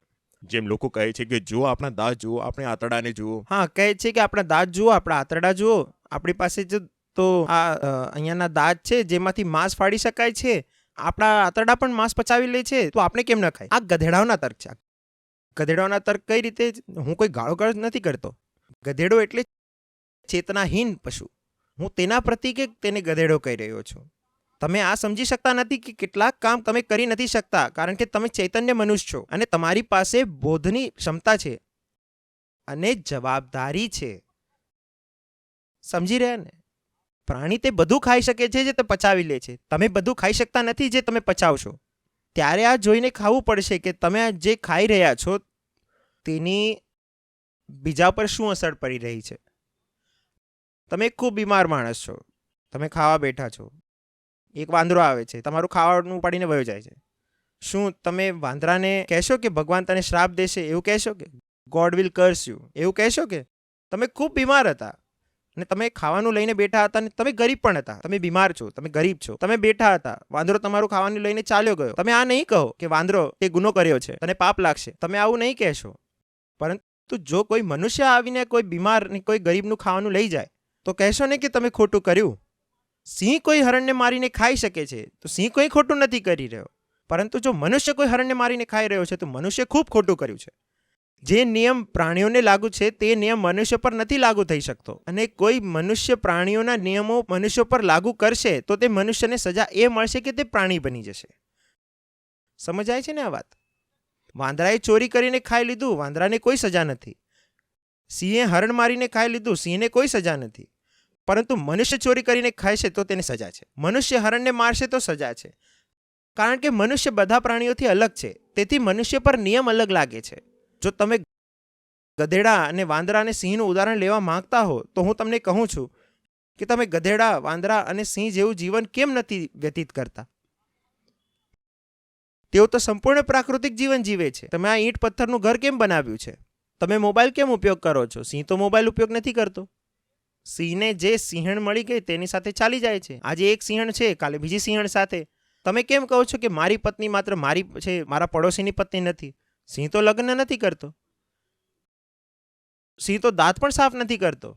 જેમ લોકો કહે છે કે જુઓ આપણા દાંત જુઓ, આપણે આંતરડાને જુઓ. હા, કહે છે કે આપણા દાંત જુઓ, આપણા આંતરડા જુઓ, આપણી પાસે જો તો આ અહીંયાના દાંત છે જેમાંથી માંસ ફાડી શકાય છે, આપણા આંતરડા પણ માંસ પચાવી લે છે, તો આપણે કેમ ન ખાય? આ ગધેડાઓના તર્ક છે. ગધેડાઓના તર્ક કઈ રીતે? હું કોઈ ગાળો નથી કરતો. ગધેડો એટલે ચેતનાહીન પશુ. હું તેના પ્રતિકે તેને ગધેડો કહી રહ્યો છું. તમે આ સમજી શકતા નથી કે કેટલાક કામ તમે કરી નથી શકતા કારણ કે તમે ચૈતન્ય મનુષ્ય છો અને તમારી પાસે બોધની ક્ષમતા છે અને જવાબદારી છે. સમજી રહ્યા ને? પ્રાણી તે બધું ખાઈ શકે છે જે તે પચાવી લે છે. તમે બધું ખાઈ શકતા નથી જે તમે પચાવશો. ત્યારે આ જોઈને ખાવું પડશે કે તમે જે ખાઈ રહ્યા છો તેની બીજા પર શું અસર પડી રહી છે. તમે એક ખૂબ બીમાર માણસ છો, તમે ખાવા બેઠા છો, એક વાંદરો આવે છે, તમારું ખાવાનું ઉપાડીને વયો જાય છે. શું તમે વાંદરાને કહેશો કે ભગવાન તને શ્રાપ દેશે? એવું કહેશો કે ગોડ વિલ કર્સ યુ? એવું કહેશો કે તમે ખૂબ બીમાર હતા અને તમે ખાવાનું લઈને બેઠા હતા અને તમે ગરીબ પણ હતા, તમે બીમાર છો, તમે ગરીબ છો, તમે બેઠા હતા, વાંદરો તમારું ખાવાનું લઈને ચાલ્યો ગયો. તમે આ નહીં કહો કે વાંદરો તે ગુનો કર્યો છે, તને પાપ લાગશે. તમે આવું નહીં કહેશો. પરંતુ જો કોઈ મનુષ્ય આવીને કોઈ બીમાર ને કોઈ ગરીબનું ખાવાનું લઈ જાય તો કહેશો ને કે તમે ખોટું કર્યું. સિંહ કોઈ હરણને મારીને ખાઈ શકે છે તો સિંહ કોઈ ખોટું નથી કરી રહ્યો. પરંતુ જો મનુષ્ય કોઈ હરણને મારીને ખાઈ રહ્યો છે તો મનુષ્ય ખૂબ ખોટું કર્યું છે. જે નિયમ પ્રાણીઓને લાગુ છે તે નિયમ મનુષ્ય પર નથી લાગુ થઈ શકતો. અને કોઈ મનુષ્ય પ્રાણીઓના નિયમો મનુષ્ય પર લાગુ કરશે તો તે મનુષ્યને સજા એ મળશે કે તે પ્રાણી બની જશે. સમજાય છે ને આ વાત? વાંદરાએ ચોરી કરીને ખાઈ લીધું, વાંદરાને કોઈ સજા નથી. સિંહે હરણ મારીને ખાઈ લીધું, સિંહને કોઈ સજા નથી. પરંતુ મનુષ્ય ચોરી કરીને ખાય છે તો તેને સજા છે. મનુષ્ય હરણને મારશે તો સજા છે. કારણ કે મનુષ્ય બધા પ્રાણીઓથી અલગ છે, તેથી મનુષ્ય પર નિયમ અલગ લાગે છે. જો તમે ગધેડા અને વાંદરા અને સિંહનું ઉદાહરણ લેવા માંગતા હો તો હું તમને કહું છું કે તમે ગધેડા, વાંદરા અને સિંહ જેવું જીવન કેમ નથી વ્યતીત કરતા? તેઓ તો સંપૂર્ણ પ્રાકૃતિક જીવન જીવે છે. તમે આ ઈંટ પથ્થરનું ઘર કેમ બનાવ્યું છે? તમે મોબાઈલ કેમ ઉપયોગ કરો છો? સિંહ તો મોબાઈલ ઉપયોગ નથી કરતો. સિંહને જે સિંહણ મળી ગઈ તેની સાથે ચાલી જાય છે. આજે એક સિંહણ છે, કાલે બીજી સિંહણ સાથે. તમે કેમ કહો છો કે મારી પત્ની માત્ર મારી છે, મારા પડોશીની પત્ની નથી? સિંહ તો લગ્ન નથી કરતો. સિંહ તો દાંત પણ સાફ નથી કરતો.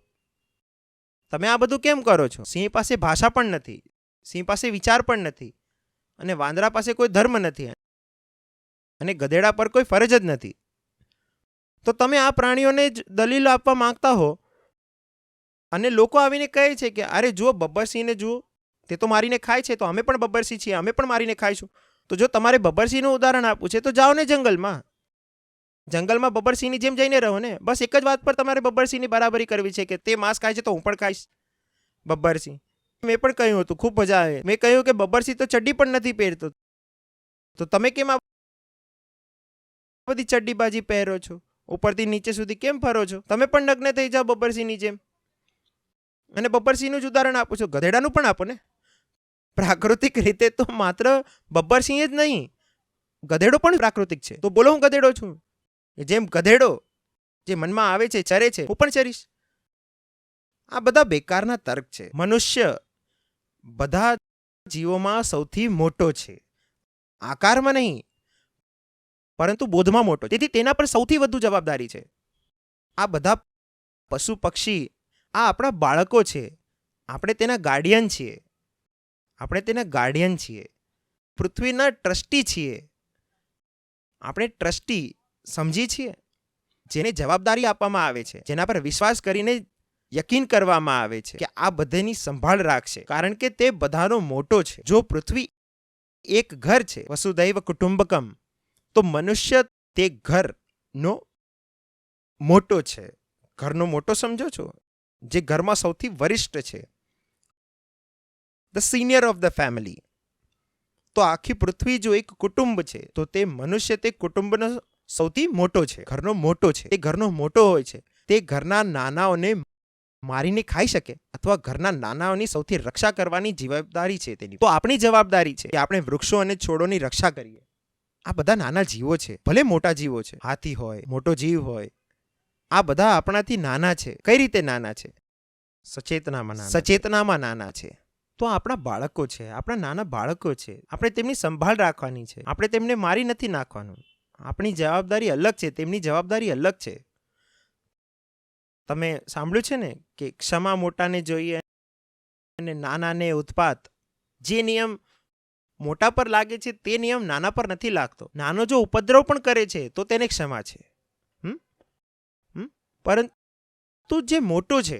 તમે આ બધું કેમ કરો છો? સિંહ પાસે ભાષા પણ નથી, સિંહ પાસે વિચાર પણ નથી, અને વાંદરા પાસે કોઈ ધર્મ નથી, અને ગધેડા પર કોઈ ફરજ જ નથી. તો તમે આ પ્રાણીઓને જ દલીલ આપવા માંગતા હો અને લોકો આવીને કહે છે કે અરે જુઓ બબ્બરસિંહને જુઓ, તે તો મારીને ખાય છે, તો અમે પણ બબ્બરસિંહ છીએ, અમે પણ મારીને ખાઈશું. તો જો તમારે બબ્બરસિંહનું ઉદાહરણ આપવું છે તો જાઓ ને જંગલમાં. જંગલમાં બબ્બરસિંહની જેમ જઈને રહો ને. બસ એક જ વાત પર તમારે બબ્બરસિંહની બરાબરી કરવી છે કે તે માંસ ખાય છે તો હું પણ ખાઈશ બબ્બરસિંહ. મેં પણ કહ્યું હતું, ખૂબ મજા આવે. મેં કહ્યું કે બબ્બરસિંહ તો ચડ્ડી પણ નથી પહેરતો, તો તમે કેમ આ બધી ચડ્ડીબાજી પહેરો છો? ઉપરથી નીચે સુધી કેમ ફરો છો? તમે પણ નગ્ન થઈ જાઓ બબ્બરસિંહની જેમ. અને બબ્બરસિંહનું જ ઉદાહરણ આપો છો, ગધેડાનું પણ આપો ને. પ્રાકૃતિક રીતે તો માત્ર બબ્બરસિંહ જ નહીં, ગધેડો પણ પ્રાકૃતિક છે. તો બોલો હું ગધેડો છું. જેમ ગધેડો જે મનમાં આવે છે ચરે છે, હું પણ ચરીશ. આ બધા બેકારના તર્ક છે. મનુષ્ય બધા જીવોમાં સૌથી મોટો છે, આકારમાં નહીં પરંતુ બોધમાં મોટો. તેથી તેના પર સૌથી વધુ જવાબદારી છે. આ બધા પશુ પક્ષી આ આપણા બાળકો છે, આપણે તેના ગાર્ડિયન છીએ. આપણે તેના ગાર્ડિયન છીએ, પૃથ્વીના ટ્રસ્ટી છીએ. આપણે ટ્રસ્ટી સમજીએ છીએ, જેને જવાબદારી આપવામાં આવે છે, જેના પર વિશ્વાસ કરીને યકીન કરવામાં આવે છે કે આ બધાની સંભાળ રાખશે, કારણ કે તે બધાનો મોટો છે. જો પૃથ્વી એક ઘર છે, વસુધૈવ કુટુંબકમ, તો મનુષ્ય તે ઘરનો મોટો છે. ઘરનો મોટો સમજો છો? જે ઘરમાં સૌથી વરિષ્ઠ છે, the senior of the family. તો આખી પૃથ્વી જો એક કુટુંબ છે, તો તે મનુષ્ય તે કુટુંબનો સૌથી મોટો છે, ઘરનો મોટો છે. તે ઘરનો મોટો હોય છે, તે ઘરના નાનાઓને મારીને ખાઈ શકે અથવા ઘરના નાનાઓની સૌથી રક્ષા કરવાની જવાબદારી છે તેની. તો આપણી જવાબદારી છે કે આપણે વૃક્ષો અને છોડોની રક્ષા કરીએ. આ બધા નાના જીવો છે, ભલે મોટા જીવો છે, હાથી હોય, મોટો જીવ હોય, આ બધા આપણાથી નાના છે. કઈ રીતે નાના છે? સચેતનામાં નાના છે. તો આપણા બાળકો છે, આપણા નાના બાળકો છે, આપણે તેમની સંભાળ રાખવાની છે. આપણે તેમને મારી નથી નાખવાનું. આપણી જવાબદારી અલગ છે, તેમની જવાબદારી અલગ છે. તમે સાંભળ્યું છે ને કે ક્ષમા મોટાને જોઈએ અને નાનાને ઉત્પાત. જે નિયમ મોટા પર લાગે છે તે નિયમ નાના પર નથી લાગતો. નાનો જો ઉપદ્રવ પણ કરે છે તો તેને ક્ષમા છે. પરંતુ જે મોટો છે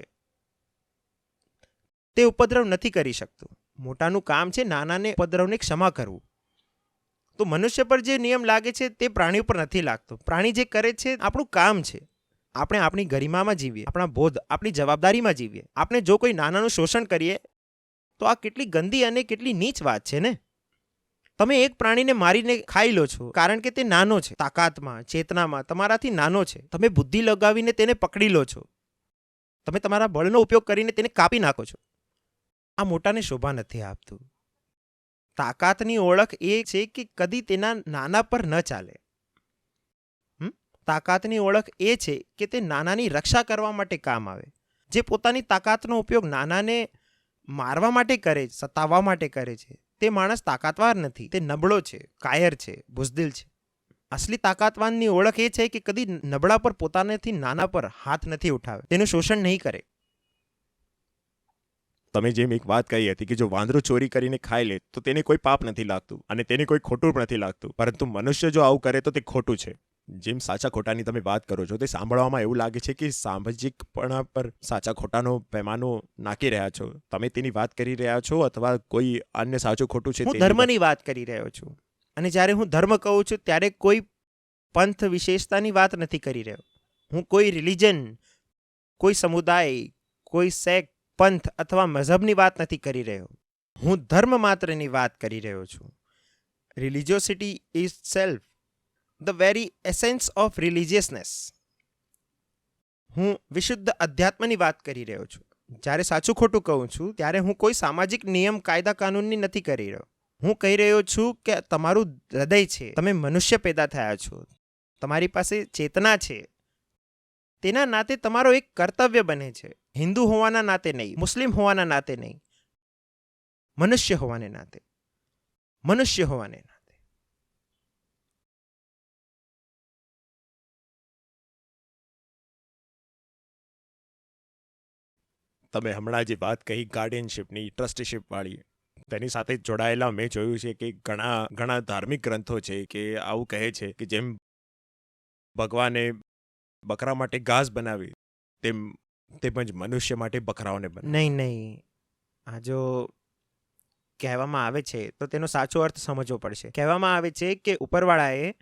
તે ઉપદ્રવ નથી કરી શકતું. મોટાનું કામ છે નાનાને ઉપદ્રવને ક્ષમા કરવું. તો મનુષ્ય પર જે નિયમ લાગે છે તે પ્રાણીઓ પર નથી લાગતો. પ્રાણી જે કરે છે આપણું કામ છે. આપણે આપણી ગરિમામાં જીવીએ, આપણા બોધ, આપણી જવાબદારીમાં જીવીએ. આપણે જો કોઈ નાનાનું શોષણ કરીએ તો આ કેટલી ગંદી અને કેટલી નીચ વાત છે ને. તમે એક પ્રાણીને મારીને ખાઈ લો છો કારણ કે તે નાનો છે, તાકાતમાં, ચેતનામાં તમારાથી નાનો છે. તમે બુદ્ધિ લગાવીને તેને પકડી લો છો. તમે તમારા બળનો ઉપયોગ કરીને તેને કાપી નાખો છો. આ મોટાને શોભા નથી આપતું. તાકાતની ઓળખ એ છે કે કદી તેના નાના પર ન ચાલે. તાકાતની ઓળખ એ છે કે તે નાનાની રક્ષા કરવા માટે કામ આવે. જે પોતાની તાકાતનો ઉપયોગ નાનાને મારવા માટે કરે, સતાવવા માટે કરે છે, તે માણસ તાકાતવાર નથી. તે નબળો છે, કાયર છે, બુઝદિલ છે. અસલી તાકાતવાનની ઓળખ એ છે કે કદી નબળા પર, પોતાનાથી નાના પર હાથ નથી ઉઠાવે, તેનું શોષણ નહીં કરે. તમે જેમ એક વાત કહી હતી કે જો વાંદરો ચોરી કરીને ખાઈ લે તો તેને કોઈ પાપ નથી લાગતું અને તેને કોઈ ખોટું પણ નથી લાગતું, પરંતુ મનુષ્ય જો આવું કરે તો તે ખોટું છે. જેમ સાચા ખોટાની તમે વાત કરો છો, તે સાંભળવામાં એવું લાગે છે કે સામાજિકપણા પર સાચા ખોટાનો પેમાનો નાખી રહ્યા છો. તમે તેની વાત કરી રહ્યા છો અથવા કોઈ અન્ય સાચું ખોટું છે? હું ધર્મની વાત કરી રહ્યો છું. અને જ્યારે હું ધર્મ કહું છું ત્યારે કોઈ પંથ વિશેષતાની વાત નથી કરી રહ્યો. હું કોઈ રિલિજન, કોઈ સમુદાય, કોઈ સેક્ટ, પંથ અથવા મઝહબની વાત નથી કરી રહ્યો. હું ધર્મ માત્રની વાત કરી રહ્યો છું. Religiosity is self the very essence of રિલિજિયસનેસ. હું વિશુદ્ધ અધ્યાત્મની વાત કરી રહ્યો છું. જ્યારે સાચું ખોટું કહું છું ત્યારે હું કોઈ સામાજિક નિયમ, કાયદા, કાનૂનની નથી કરી રહ્યો. હું કહી રહ્યો છું કે તમારું હૃદય છે, તમે મનુષ્ય પેદા થયા છો, તમારી પાસે ચેતના છે. તેના નાતે તમારો એક કર્તવ્ય બને છે. હિન્દુ હોવાના નાતે નહીં, મુસ્લિમ હોવાના નાતે નહીં, મનુષ્ય હોવાને નાતે. મનુષ્ય હોવાને નાતે. તમે હમણાં જે વાત કહી ગાર્ડિયનશિપની, ટ્રસ્ટીશિપ વાળી, તેની સાથે જોડાયેલા મેં જોયું છે કે ઘણા ધાર્મિક ગ્રંથો છે કે આવું કહે છે કે જેમ ભગવાને બકરા માટે ઘાસ બનાવી તેમજ મનુષ્ય માટે બકરાઓને બનાવી. નહીં. આ જો કહેવામાં આવે છે તો તેનો સાચો અર્થ સમજવો પડશે. કહેવામાં આવે છે કે ઉપરવાળાએ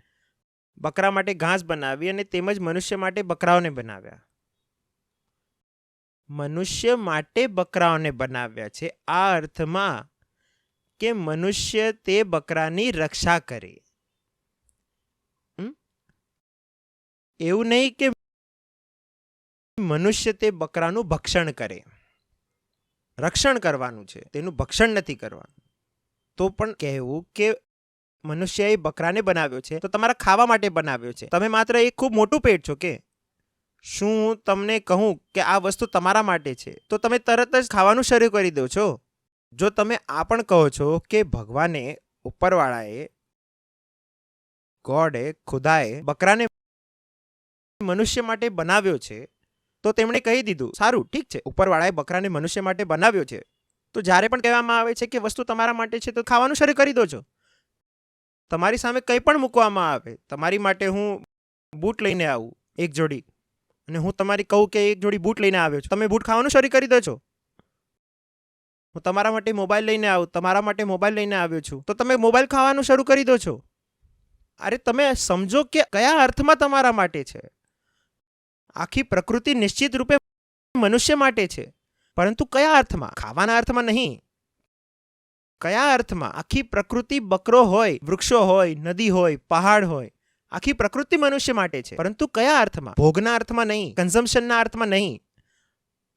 બકરા માટે ઘાસ બનાવી અને તેમજ મનુષ્ય માટે બકરાઓને બનાવ્યા. મનુષ્ય માટે બકરાઓને બનાવ્યા છે આ અર્થમાં કે મનુષ્ય તે બકરાની રક્ષા કરે. એવું નહીં કે મનુષ્ય તે બકરાનું ભક્ષણ કરે. રક્ષણ કરવાનું છે, તેનું ભક્ષણ નથી કરવાનું. તો પણ કહેવું કે મનુષ્યએ બકરાને બનાવ્યો છે તો તમારા ખાવા માટે બનાવ્યો છે. તમે માત્ર એક ખૂબ મોટું પેટ છો કે શું હું તમને કહું કે આ વસ્તુ તમારા માટે છે તો તમે તરત જ ખાવાનું શરૂ કરી દો છો? જો તમે આ પણ કહો છો કે ભગવાને, ઉપરવાળાએ, ગોડે, ખુદાએ બકરાને મનુષ્ય માટે બનાવ્યો છે તો તેમણે કહી દીધું, સારું, ઠીક છે, ઉપરવાળાએ બકરાને મનુષ્ય માટે બનાવ્યો છે તો જ્યારે પણ કહેવામાં આવે છે કે વસ્તુ તમારા માટે છે તો ખાવાનું શરૂ કરી દો છો. તમારી સામે કંઈ પણ મૂકવામાં આવે, તમારી માટે હું બૂટ લઈને આવું એક જોડી, અને હું તમારી કહું કે એક જોડી બૂટ લઈને આવ્યો છું, તમે બૂટ ખાવાનું શરૂ કરી દો છો. હું તમારા માટે મોબાઈલ લઈને આવું, તમારા માટે મોબાઈલ લઈને આવ્યો છું, તો તમે મોબાઈલ ખાવાનું શરૂ કરી દો છો. અરે તમે સમજો કે કયા અર્થમાં તમારા માટે છે. આખી પ્રકૃતિ નિશ્ચિત રૂપે મનુષ્ય માટે છે, પરંતુ કયા અર્થમાં? ખાવાના અર્થમાં નહીં. કયા અર્થમાં? આખી પ્રકૃતિ બકરો હોય, વૃક્ષો હોય, નદી હોય, પહાડ હોય, આખી પ્રકૃતિ મનુષ્ય માટે છે, પરંતુ કયા અર્થમાં? ભોગના અર્થમાં નહીં, કન્ઝમ્પશનના અર્થમાં નહીં.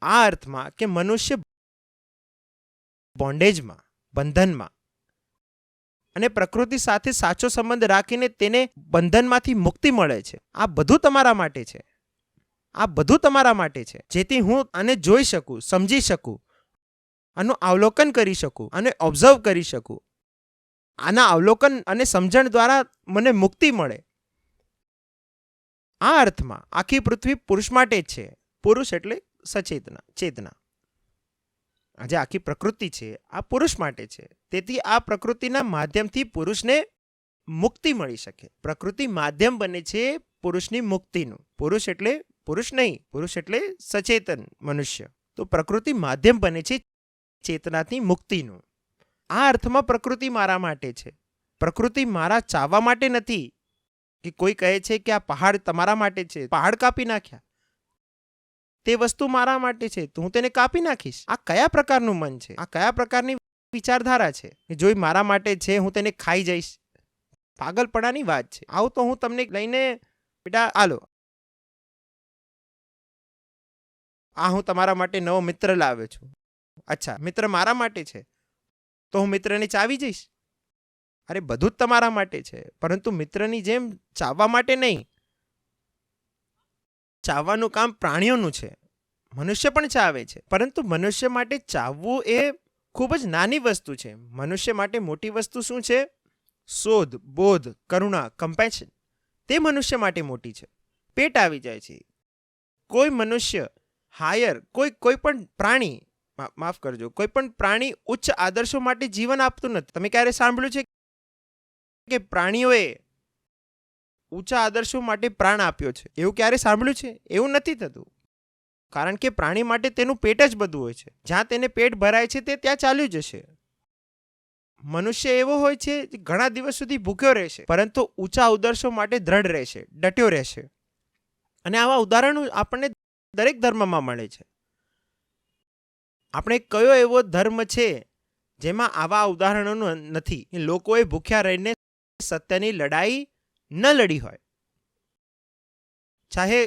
આ અર્થમાં કે મનુષ્ય બોન્ડેજમાં, બંધનમાં, અને પ્રકૃતિ સાથે સાચો સંબંધ રાખીને તેને બંધનમાંથી મુક્તિ મળે છે. આ બધું તમારા માટે છે. આ બધું તમારા માટે છે, જેથી હું આને જોઈ શકું, સમજી શકું, આનું અવલોકન કરી શકું અને ઓબ્ઝર્વ કરી શકું. આના અવલોકન અને સમજણ દ્વારા મને મુક્તિ મળે. આ અર્થમાં આખી પૃથ્વી પુરુષ માટે જ છે. પુરુષ એટલે સચેતના, ચેતના. આજે આખી પ્રકૃતિ છે આ પુરુષ માટે છે. તેથી આ પ્રકૃતિના માધ્યમથી પુરુષને મુક્તિ મળી શકે. પ્રકૃતિ માધ્યમ બને છે પુરુષની મુક્તિનું. પુરુષ એટલે પુરુષ નહીં, પુરુષ એટલે સચેતન મનુષ્ય. તો પ્રકૃતિ માધ્યમ બને છે ચેતનાથી મુક્તિનું. આ અર્થમાં પ્રકૃતિ મારા માટે છે. પ્રકૃતિ મારા ચાહવા માટે નથી કે કોઈ કહે છે કે આ પહાડ તમારા માટે છે, પહાડ કાપી નાખ્યા, તે વસ્તુ મારા માટે છે તો હું તેને કાપી નાખીશ. આ કયા પ્રકારનું મન છે? આ કયા પ્રકારની વિચારધારા છે? જો એ મારા માટે છે હું તેને ખાઈ જઈશ, પાગલપણાની વાત છે. આવું તો હું તમને લઈને બેટા આલો, આ હું તમારા માટે નવો મિત્ર લાવ્યો છું. અચ્છા, મિત્ર મારા માટે છે તો હું મિત્રને ચાવી જઈશ? અરે બધું જ તમારા માટે છે, પરંતુ મિત્રની જેમ ચાવવા માટે નહીં. ચાવવાનું કામ પ્રાણીઓનું છે, મનુષ્ય પણ ચાવે છે, પરંતુ મનુષ્ય માટે ચાવવું એ ખૂબ જ નાની વસ્તુ છે. મનુષ્ય માટે મોટી વસ્તુ શું છે? શોધ, બોધ, કરુણા, કમ્પેશન. તે મનુષ્ય માટે મોટી છે. પેટ આવી જાય છે. કોઈ મનુષ્ય હાયર, કોઈ પણ પ્રાણી, માફ કરજો, કોઈ પણ પ્રાણી ઉચ્ચ આદર્શો માટે જીવન આપતું નથી. તમે ક્યારે સાંભળ્યું છે કે પ્રાણીઓએ ઊંચા આદર્શો માટે પ્રાણ આપ્યો છે? એવું ક્યારે સાંભળ્યું છે? એવું નથી થતું. કારણ કે પ્રાણી માટે તેનું પેટ જ બધું હોય છે. જ્યાં તેને પેટ ભરાય છે તે ત્યાં ચાલ્યું જશે. મનુષ્ય એવો હોય છે ઘણા દિવસ સુધી ભૂખ્યો રહેશે, પરંતુ ઊંચા આદર્શો માટે દ્રઢ રહેશે, ડટ્યો રહેશે. અને આવા ઉદાહરણો આપણને દરેક ધર્મમાં મળે છે. આપણે કયો એવો ધર્મ છે જેમાં આવા ઉદાહરણો નથી? લોકોએ ભૂખ્યા રહીને સત્યની લડાઈ ન લડી હોય. ચાહે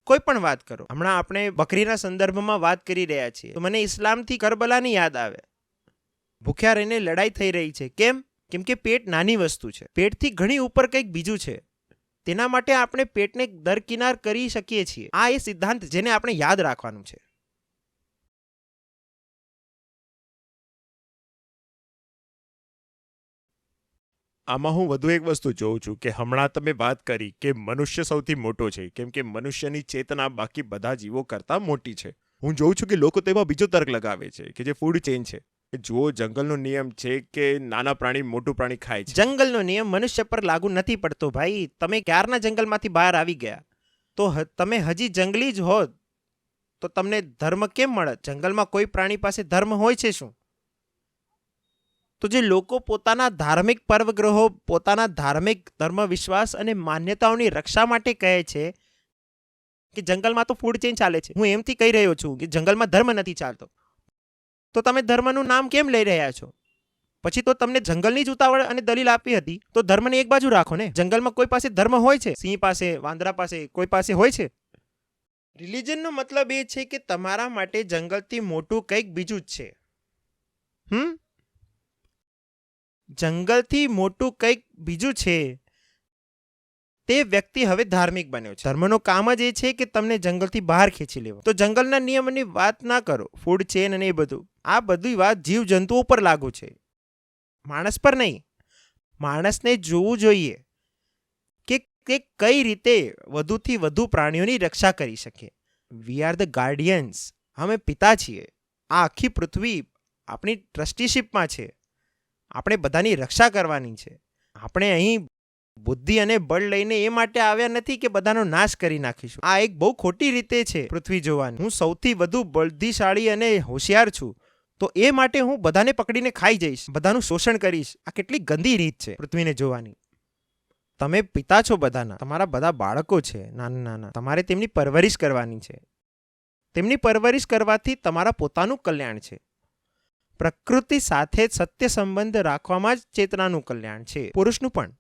કોઈ પણ વાત કરો. હમણાં આપણે બકરીના સંદર્ભમાં વાત કરી રહ્યા છીએ તો મને ઇસ્લામથી કરબલાની યાદ આવે. ભૂખ્યા રહીને લડાઈ થઈ રહી છે. કેમ? કેમ કે પેટ નાની વસ્તુ છે. પેટથી ઘણી ઉપર કંઈક બીજું છે. તેના માટે આપણે પેટને દરકિનાર કરી શકીએ છીએ. આ એ સિદ્ધાંત જેને આપણે યાદ રાખવાનું છે. આમાં હું વધુ એક વસ્તુ જોઉં છું કે હમણાં તમે વાત કરી કે મનુષ્ય સૌથી મોટો છે, કેમ કે મનુષ્યની ચેતના બાકી બધા જીવો કરતાં મોટી છે. હું જોઉં છું કે લોકો તેમાં બીજો તર્ક લગાવે છે કે જે ફૂડ ચેઇન છે. જુઓ, જંગલનો નિયમ છે કે નાના પ્રાણી મોટું પ્રાણી ખાય છે. જંગલનો નિયમ મનુષ્ય પર લાગુ નથી પડતો ભાઈ. તમે ક્યારના જંગલમાંથી બહાર આવી ગયા તો તમે હજી જંગલી જ હોત તો તમને ધર્મ કેમ મળત? જંગલમાં કોઈ પ્રાણી પાસે ધર્મ હોય છે શું? તો જે લોકો પોતાના ધાર્મિક પર્વગ્રહો, પોતાના ધાર્મિક ધર્મ વિશ્વાસ અને માન્યતાઓની રક્ષા માટે કહે છે કે જંગલમાં તો ફૂડ ચેઇન ચાલે છે, હું એમથી કહી રહ્યો છું કે જંગલમાં ધર્મ નથી ચાલતો, તો તમે ધર્મનું નામ કેમ લઈ રહ્યા છો? પછી તો તમને જંગલની જ ઉતાવળ અને દલીલ આપી હતી તો ધર્મને એક બાજુ રાખો ને. જંગલમાં કોઈ પાસે ધર્મ હોય છે? સિંહ પાસે, વાંદરા પાસે, કોઈ પાસે હોય છે? રિલિજનનો મતલબ એ છે કે તમારા માટે જંગલથી મોટું કંઈક બીજું જ છે. જંગલથી મોટું કંઈક બીજું છે. તે વ્યક્તિ હવે ધાર્મિક બન્યો છે. ધર્મનું કામ જ એ છે કે તમને જંગલથી બહાર ખેંચી લેવો. તો જંગલના નિયમોની વાત ના કરો, ફૂડ ચેન અને એ બધું. આ બધી વાત જીવજંતુઓ પર લાગુ છે, માણસ પર નહીં. માણસને જોવું જોઈએ કે કઈ રીતે વધુથી વધુ પ્રાણીઓની રક્ષા કરી શકે. We are the guardians. અમે પિતા છીએ. આ આખી પૃથ્વી આપણી ટ્રસ્ટીશીપમાં છે. આપણે બધાની રક્ષા કરવાની છે. આપણે અહીં બુદ્ધિ અને બળ લઈને એ માટે આવ્યા નથી કે બધાનો નાશ કરી નાખીશું. આ એક બહુ ખોટી રીતે છે પૃથ્વી જોવાની. હું સૌથી વધુ બુદ્ધિશાળી અને હોશિયાર છું, તો એ માટે હું બધાને પકડીને ખાઈ જઈશ, બધાનું શોષણ કરીશ. આ કેટલી ગંદી રીત છે પૃથ્વીને જોવાની. તમે પિતા છો બધાના, તમારા બધા બાળકો છે નાના નાના, તમારે તેમની પરવરિશ કરવાની છે. તેમની પરવરિશ કરવાથી તમારા પોતાનું કલ્યાણ છે. પ્રકૃતિ સાથે સત્ય સંબંધ રાખવામાં જ ચેતનાનું કલ્યાણ છે, પુરુષનું પણ.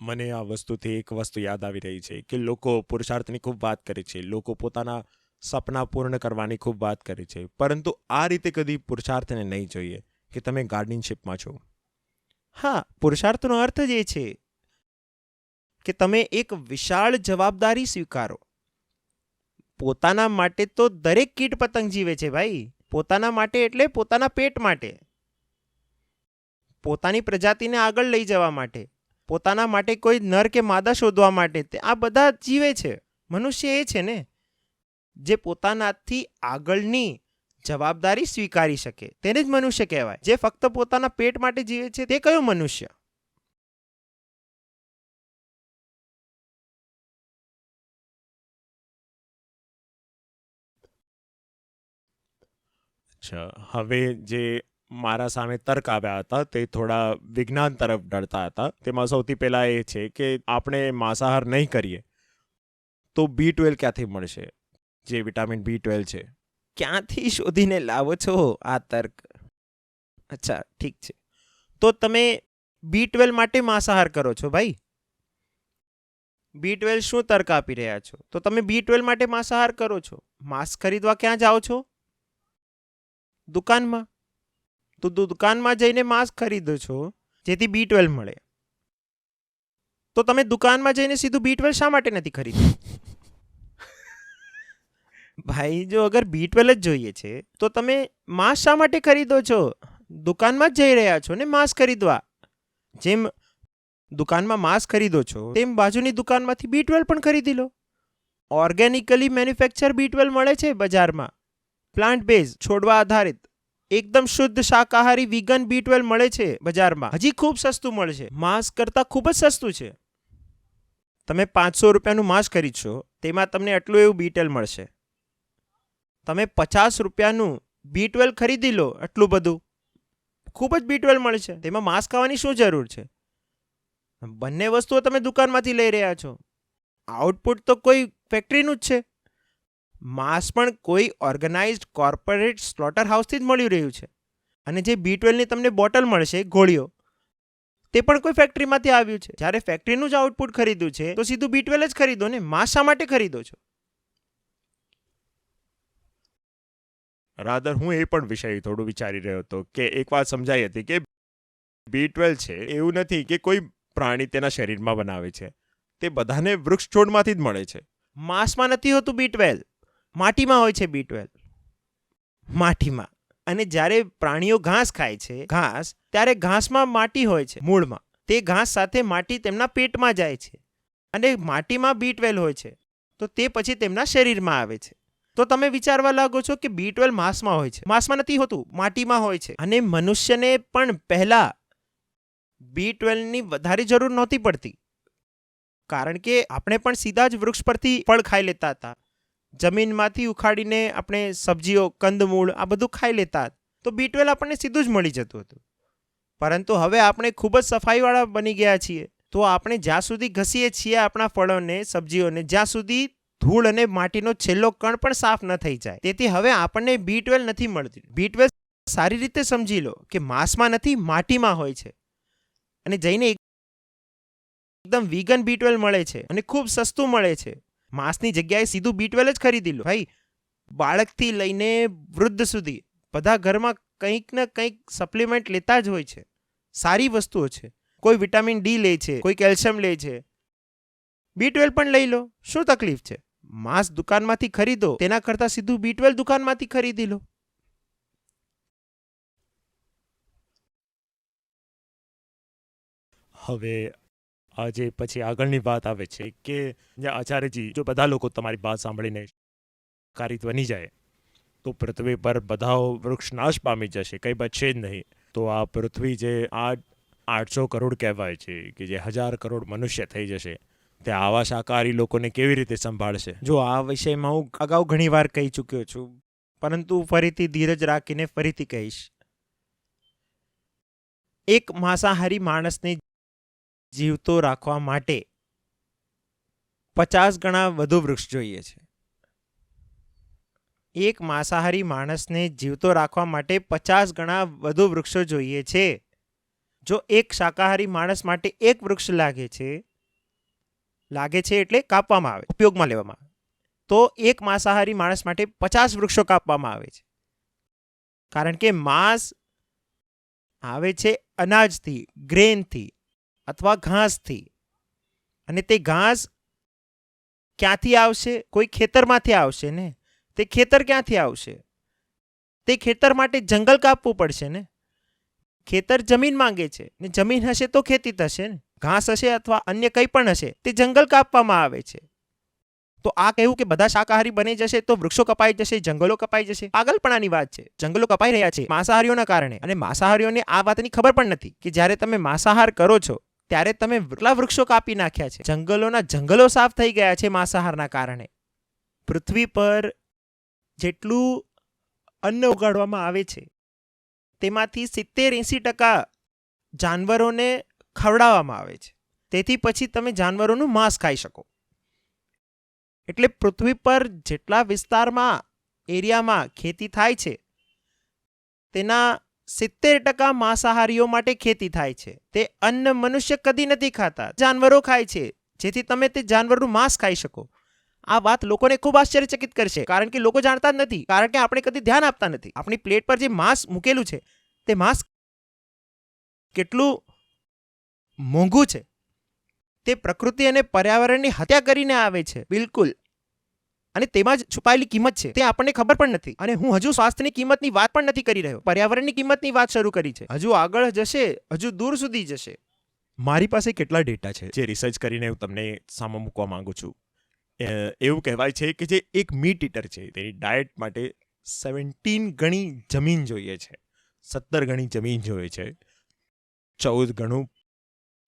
મને આ વસ્તુથી એક વસ્તુ યાદ આવી રહી છે કે લોકો પુરુષાર્થની ખૂબ વાત કરે છે, લોકો પોતાના સપના પૂર્ણ કરવાની ખૂબ વાત કરે છે, પરંતુ આ રીતે કદી પુરુષાર્થને નહીં જોઈએ કે તમે ગાર્ડિયનશિપમાં છો. હા, પુરુષાર્થનો અર્થ જ એ છે કે તમે એક વિશાળ જવાબદારી સ્વીકારો. પોતાના માટે તો દરેક કીટ પતંગ જીવે છે ભાઈ. પોતાના માટે એટલે પોતાના પેટ માટે, પોતાની પ્રજાતિને આગળ લઈ જવા માટે, પોતાના માટે કોઈ નર કે માદા શોધવા માટે. આ બધા જીવે છે. મનુષ્ય એ છે ને જે પોતાનાથી આગળની જવાબદારી સ્વીકારી શકે, તેને જ મનુષ્ય કહેવાય. જે ફક્ત પોતાના પેટ માટે જીવે છે તે કયો મનુષ્ય? અચ્છા, હવે જે મારા સામે તર્ક આવ્યા હતા તે થોડા વિજ્ઞાન તરફ ઢળતા હતા. તેમાં સૌથી પહેલા એ છે કે આપણે માંસાહાર નહીં કરીએ તો B12 ક્યાંથી મળશે, જે વિટામિન B12 છે? ક્યાંથી શોધીને લાવો છો આ તર્ક? અચ્છા, ઠીક છે. તો તમે B12 માટે માંસાહાર કરો છો ભાઈ. B12 શું તર્ક આપી રહ્યા છો? તો તમે B12 માટે માંસાહાર કરો છો. માંસ ખરીદવા ક્યાં જાઓ છો? દુકાનમાં. તો દુકાનમાં જઈને માંસ ખરીદો છો જેથી B12 મળે. તો તમે દુકાનમાં જઈને સીધું B12 શા માટે નથી ખરીદતા? ભાઈ, જો અગર B12 જ જોઈએ છે તો તમે માંસ શા માટે ખરીદો છો? દુકાનમાં જ જઈ રહ્યા છો ને માંસ ખરીદવા. જેમ દુકાનમાં માંસ ખરીદો છો તેમ બાજુની દુકાનમાંથી B12 પણ ખરીદી લો. ઓર્ગેનિકલી મેન્યુફેક્ચર B12 મળે છે બજારમાં. પ્લાન્ટ બેઝ, છોડવા આધારિત, એકદમ શુદ્ધ શાકાહારી વિગન B12 મળે છે બજારમાં. હજી ખૂબ સસ્તું મળશે, માંસ કરતાં ખૂબ જ સસ્તું છે. તમે 500 રૂપિયાનું માંસ ખરીદશો તેમાં તમને આટલું એવું B12 મળશે. તમે 50 રૂપિયાનું B12 ખરીદી લો, આટલું બધું ખૂબ જ B12 મળશે. તેમાં માંસ ખાવાની શું જરૂર છે? બંને વસ્તુઓ તમે દુકાનમાંથી લઈ રહ્યા છો. આઉટપુટ તો કોઈ ફેક્ટરીનું જ છે. માંસ પણ કોઈ ઓર્ગેનાઇઝડ કોર્પોરેટ સ્લોટર હાઉસથી જ મળી રહ્યું છે. અને જે B12 ની તમને બોટલ મળશે, ગોળીઓ, તે પણ કોઈ ફેક્ટરીમાંથી આવ્યું છે. જ્યારે ફેક્ટરીનું જ આઉટપુટ ખરીદ્યું છે તો સીધું B12 જ ખરીદો ને. માંસ શા માટે ખરીદો છો? રાધર, હું એ પણ વિષય થોડું વિચારી રહ્યો હતો કે એક વાત સમજાઈ હતી કે B12 છે એવું નથી કે કોઈ પ્રાણી તેના શરીરમાં બનાવે છે, તે બધાને વૃક્ષ છોડમાંથી જ મળે છે. માંસમાં નથી હોતું B12, માટીમાં હોય છે B12. માટીમાં. અને જ્યારે પ્રાણીઓ ઘાસ ખાય છે, ઘાસ, ત્યારે ઘાસમાં માટી હોય છે મૂળમાં. તે ઘાસ સાથે માટી તેમના પેટમાં જાય છે અને માટીમાં B12 હોય છે, તો તે પછી તેમના શરીરમાં આવે છે. તો તમે વિચારવા લાગો છો કે B12 માંસમાં હોય છે. માંસમાં નથી હોતું, માટીમાં હોય છે. અને મનુષ્યને પણ પહેલા B12ની વધારે જરૂર નહોતી પડતી, કારણ કે આપણે પણ સીધા જ વૃક્ષ પરથી ફળ ખાઈ લેતા હતા. જમીનમાંથી ઉખાડીને આપણે સબ્જીઓ, કંદમૂળ, આ બધું ખાઈ લેતા. તો B12 આપણને સીધું જ મળી જતું હતું. પરંતુ હવે આપણે ખૂબ જ સફાઈવાળા બની ગયા છીએ. તો આપણે જ્યાં સુધી ઘસીએ છીએ આપણા ફળોને, સબ્જીઓને, જ્યાં સુધી ધૂળ અને માટીનો છેલ્લો કણ પણ સાફ ન થઈ જાય. તેથી હવે આપણને B12 નથી મળતી. B12 સારી રીતે સમજી લો કે માંસમાં નથી, માટીમાં હોય છે. અને જઈને એકદમ વિગન B12 મળે છે અને ખૂબ સસ્તું મળે છે. માંસની જગ્યાએ સીધું B12 જ ખરીદી લો ભાઈ. બાળકથી લઈને વૃદ્ધ સુધી બધા ઘરમાં કંઈક ને કંઈક સપ્લિમેન્ટ લેતા જ હોય છે. સારી વસ્તુઓ છે. કોઈ વિટામિન D લે છે, કોઈ કેલ્શિયમ લે છે. B12 પણ લઈ લો, શું તકલીફ છે? માંસ દુકાનમાંથી ખરીદો તેના કરતાં સીધું B12 દુકાનમાંથી ખરીદી લો. હવે આજે પછી આગળની વાત આવે છે કે આચાર્યજી, જો બધા લોકો તમારી વાત સાંભળીને કારિત બની જાય તો પૃથ્વી પર બધા વૃક્ષ નાશ પામી જશે, કંઈ બચશે જ નહીં. તો આ પૃથ્વી જે આ 800 કરોડ કહેવાય છે કે જે 1000 કરોડ મનુષ્ય થઈ જશે તે આવા શાકાહારી લોકોને કેવી રીતે સંભાળશે? જો આ વિષયમાં હું અગાઉ ઘણી વાર કહી ચૂક્યો છું, પરંતુ ફરીથી ધીરજ રાખીને ફરીથી કહીશ. એક માંસાહારી માણસને જીવતો રાખવા માટે 50 ગણા વધુ વૃક્ષ જોઈએ છે. એક માંસાહારી માણસને જીવતો રાખવા માટે 50 ગણા વધુ વૃક્ષો જોઈએ છે. જો એક શાકાહારી માણસ માટે એક વૃક્ષ લાગે છે એટલે કાપવામાં આવે, ઉપયોગમાં લેવામાં આવે, તો એક માંસાહારી માણસ માટે 50 વૃક્ષો કાપવામાં આવે છે. કારણ કે માંસ આવે છે અનાજથી, ગ્રેનથી અથવા ઘાસથી, અને તે ઘાસ ક્યાંથી આવશે? કોઈ ખેતરમાંથી આવશે ને. તે ખેતર ક્યાંથી આવશે? તે ખેતર માટે જંગલ કાપવું પડશે ને. ખેતર જમીન માંગે છે, ને જમીન હશે તો ખેતી થશે ને. ઘાસ હશે અથવા અન્ય કંઈ પણ હશે, તે જંગલ કાપવામાં આવે છે. તો આ કહેવું કે બધા શાકાહારી બની જશે તો વૃક્ષો કપાઈ જશે, જંગલો કપાઈ જશે, પાગલપણાની વાત છે. જંગલો કપાઈ રહ્યા છે માંસાહારીઓના કારણે, અને માંસાહારીઓને આ વાતની ખબર પણ નથી કે જ્યારે તમે માંસાહાર કરો છો ત્યારે તમે કેટલા વૃક્ષો કાપી નાખ્યા છે. જંગલોના જંગલો સાફ થઈ ગયા છે માંસાહારના કારણે. પૃથ્વી પર જેટલું અન્ન ઉગાડવામાં આવે છે તેમાંથી 70-80% જાનવરોને ખવડાવવામાં આવે છે. તેથી પછી તમે જાનવરોનું માંસ ખાઈ શકો. એટલે પૃથ્વી પર જેટલા વિસ્તારમાં, એરિયામાં ખેતી થાય છે તેના 70% માંસાહારીઓ માટે ખેતી થાય છે. તે અન્ન મનુષ્ય કદી નથી ખાતા, જાનવરો ખાય છે, જેથી તમે તે જાનવરનું માંસ ખાઈ શકો. આ વાત લોકોને ખૂબ આશ્ચર્યચકિત કરશે, કારણ કે લોકો જાણતા જ નથી, કારણ કે આપણે કદી ધ્યાન આપતા નથી. આપણી પ્લેટ પર જે માંસ મૂકેલું છે તે માંસ કેટલું મોંઘું છે. તે પ્રકૃતિ અને પર્યાવરણની હત્યા કરીને આવે છે, બિલકુલ. અને તેમાં જ છુપાયેલી કિંમત છે તે આપણને ખબર પણ નથી. અને હું હજુ સ્વાસ્થ્યની કિંમતની વાત પણ નથી કરી રહ્યો, પર્યાવરણની કિંમતની વાત શરૂ કરી છે. હજુ આગળ જશે, હજુ દૂર સુધી જશે. મારી પાસે કેટલા ડેટા છે જે રિસર્ચ કરીને હું તમને સામે મૂકવા માંગુ છું. એવું કહેવાય છે કે જે એક મીટ ઈટર છે તેની ડાયટ માટે 17 ગણી જમીન જોઈએ છે, 17 ગણી જમીન જોઈએ છે, 14 ગણું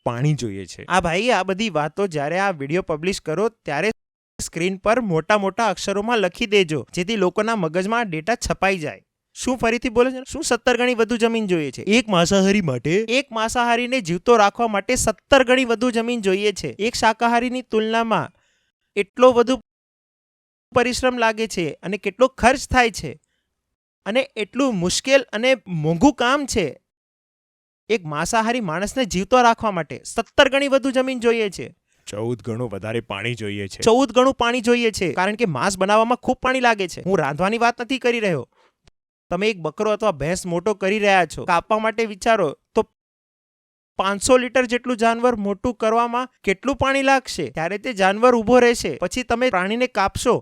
પાણી જોઈએ છે. આ ભાઈ, આ બધી વાતો જ્યારે આ વિડીયો પબ્લિશ કરો ત્યારે સ્ક્રીન પર મોટા મોટા અક્ષરોમાં લખી દેજો, જેથી લોકોના મગજમાં ડેટા છપાઈ જાય. શું ફરીથી બોલે છે? શું 17 ગણી વધુ જમીન જોઈએ છે એક માંસાહારી માટે? એક માંસાહારીને જીવતો રાખવા માટે 17 ગણી વધુ જમીન જોઈએ છે. એક શાકાહારીની તુલનામાં એટલો વધુ પરિશ્રમ લાગે છે અને કેટલો ખર્ચ થાય છે, અને એટલું મુશ્કેલ અને મોંઘું કામ છે. એક માંસાહારી માણસને જીવતો રાખવા માટે 17 ગણી વધુ જમીન જોઈએ છે. 14 ગણું વધારે પાણી જોઈએ છે. 14 ગણું પાણી જોઈએ છે, કારણ કે માંસ બનાવવામાં ખૂબ પાણી લાગે છે. હું રાંધવાની વાત નથી કરી રહ્યો. તમે એક બકરો અથવા ભેંસ મોટો કરી રહ્યા છો, કાપવા માટે વિચારો તો 500 લીટર જેટલું જાનવર મોટું કરવામાં કેટલું પાણી લાગશે. ત્યારે તે જાનવર ઊભો રહેશે, પછી તમે પ્રાણીને કાપશો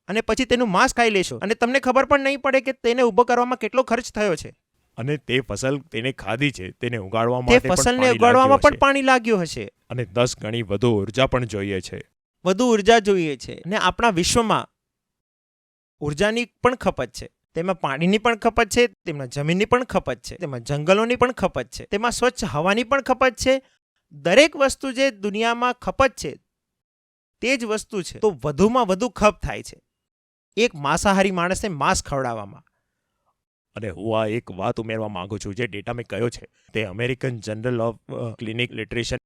અને પછી તેનું માંસ ખાઈ લેશો, અને તમને ખબર પણ નહીં પડે કે તેને ઊભો કરવામાં કેટલો ખર્ચ થયો છે. અને તે ફસલ તેને ખાધી છે, તેને ઉગાડવા તે માટે ફસલને ઉગાડવામાં પણ પાણી લાગ્યું હશે. અને 10 ગણી વધુ ઉર્જા પણ જોઈએ છે. વધુ ઉર્જા જોઈએ છે. ને આપણા વિશ્વમાં ઉર્જાની પણ ખપત છે. તેમાં પાણીની પણ ખપત છે, તેમાં જમીનની પણ ખપત છે, તેમાં જંગલોની પણ ખપત છે, તેમાં સ્વચ્છ હવાની પણ ખપત છે. દરેક વસ્તુ જે દુનિયામાં ખપત છે તે જ વસ્તુ છે તો વધુમાં વધુ ખપ થાય છે એક માંસાહારી માણસને માંસ ખવડાવવામાં. અને હું આ એક વાત ઉમેરવા માંગુ છું, જે ડેટા મેં કહ્યો છે તે અમેરિકન જનરલ ઓફ ક્લિનિક લિટરેશન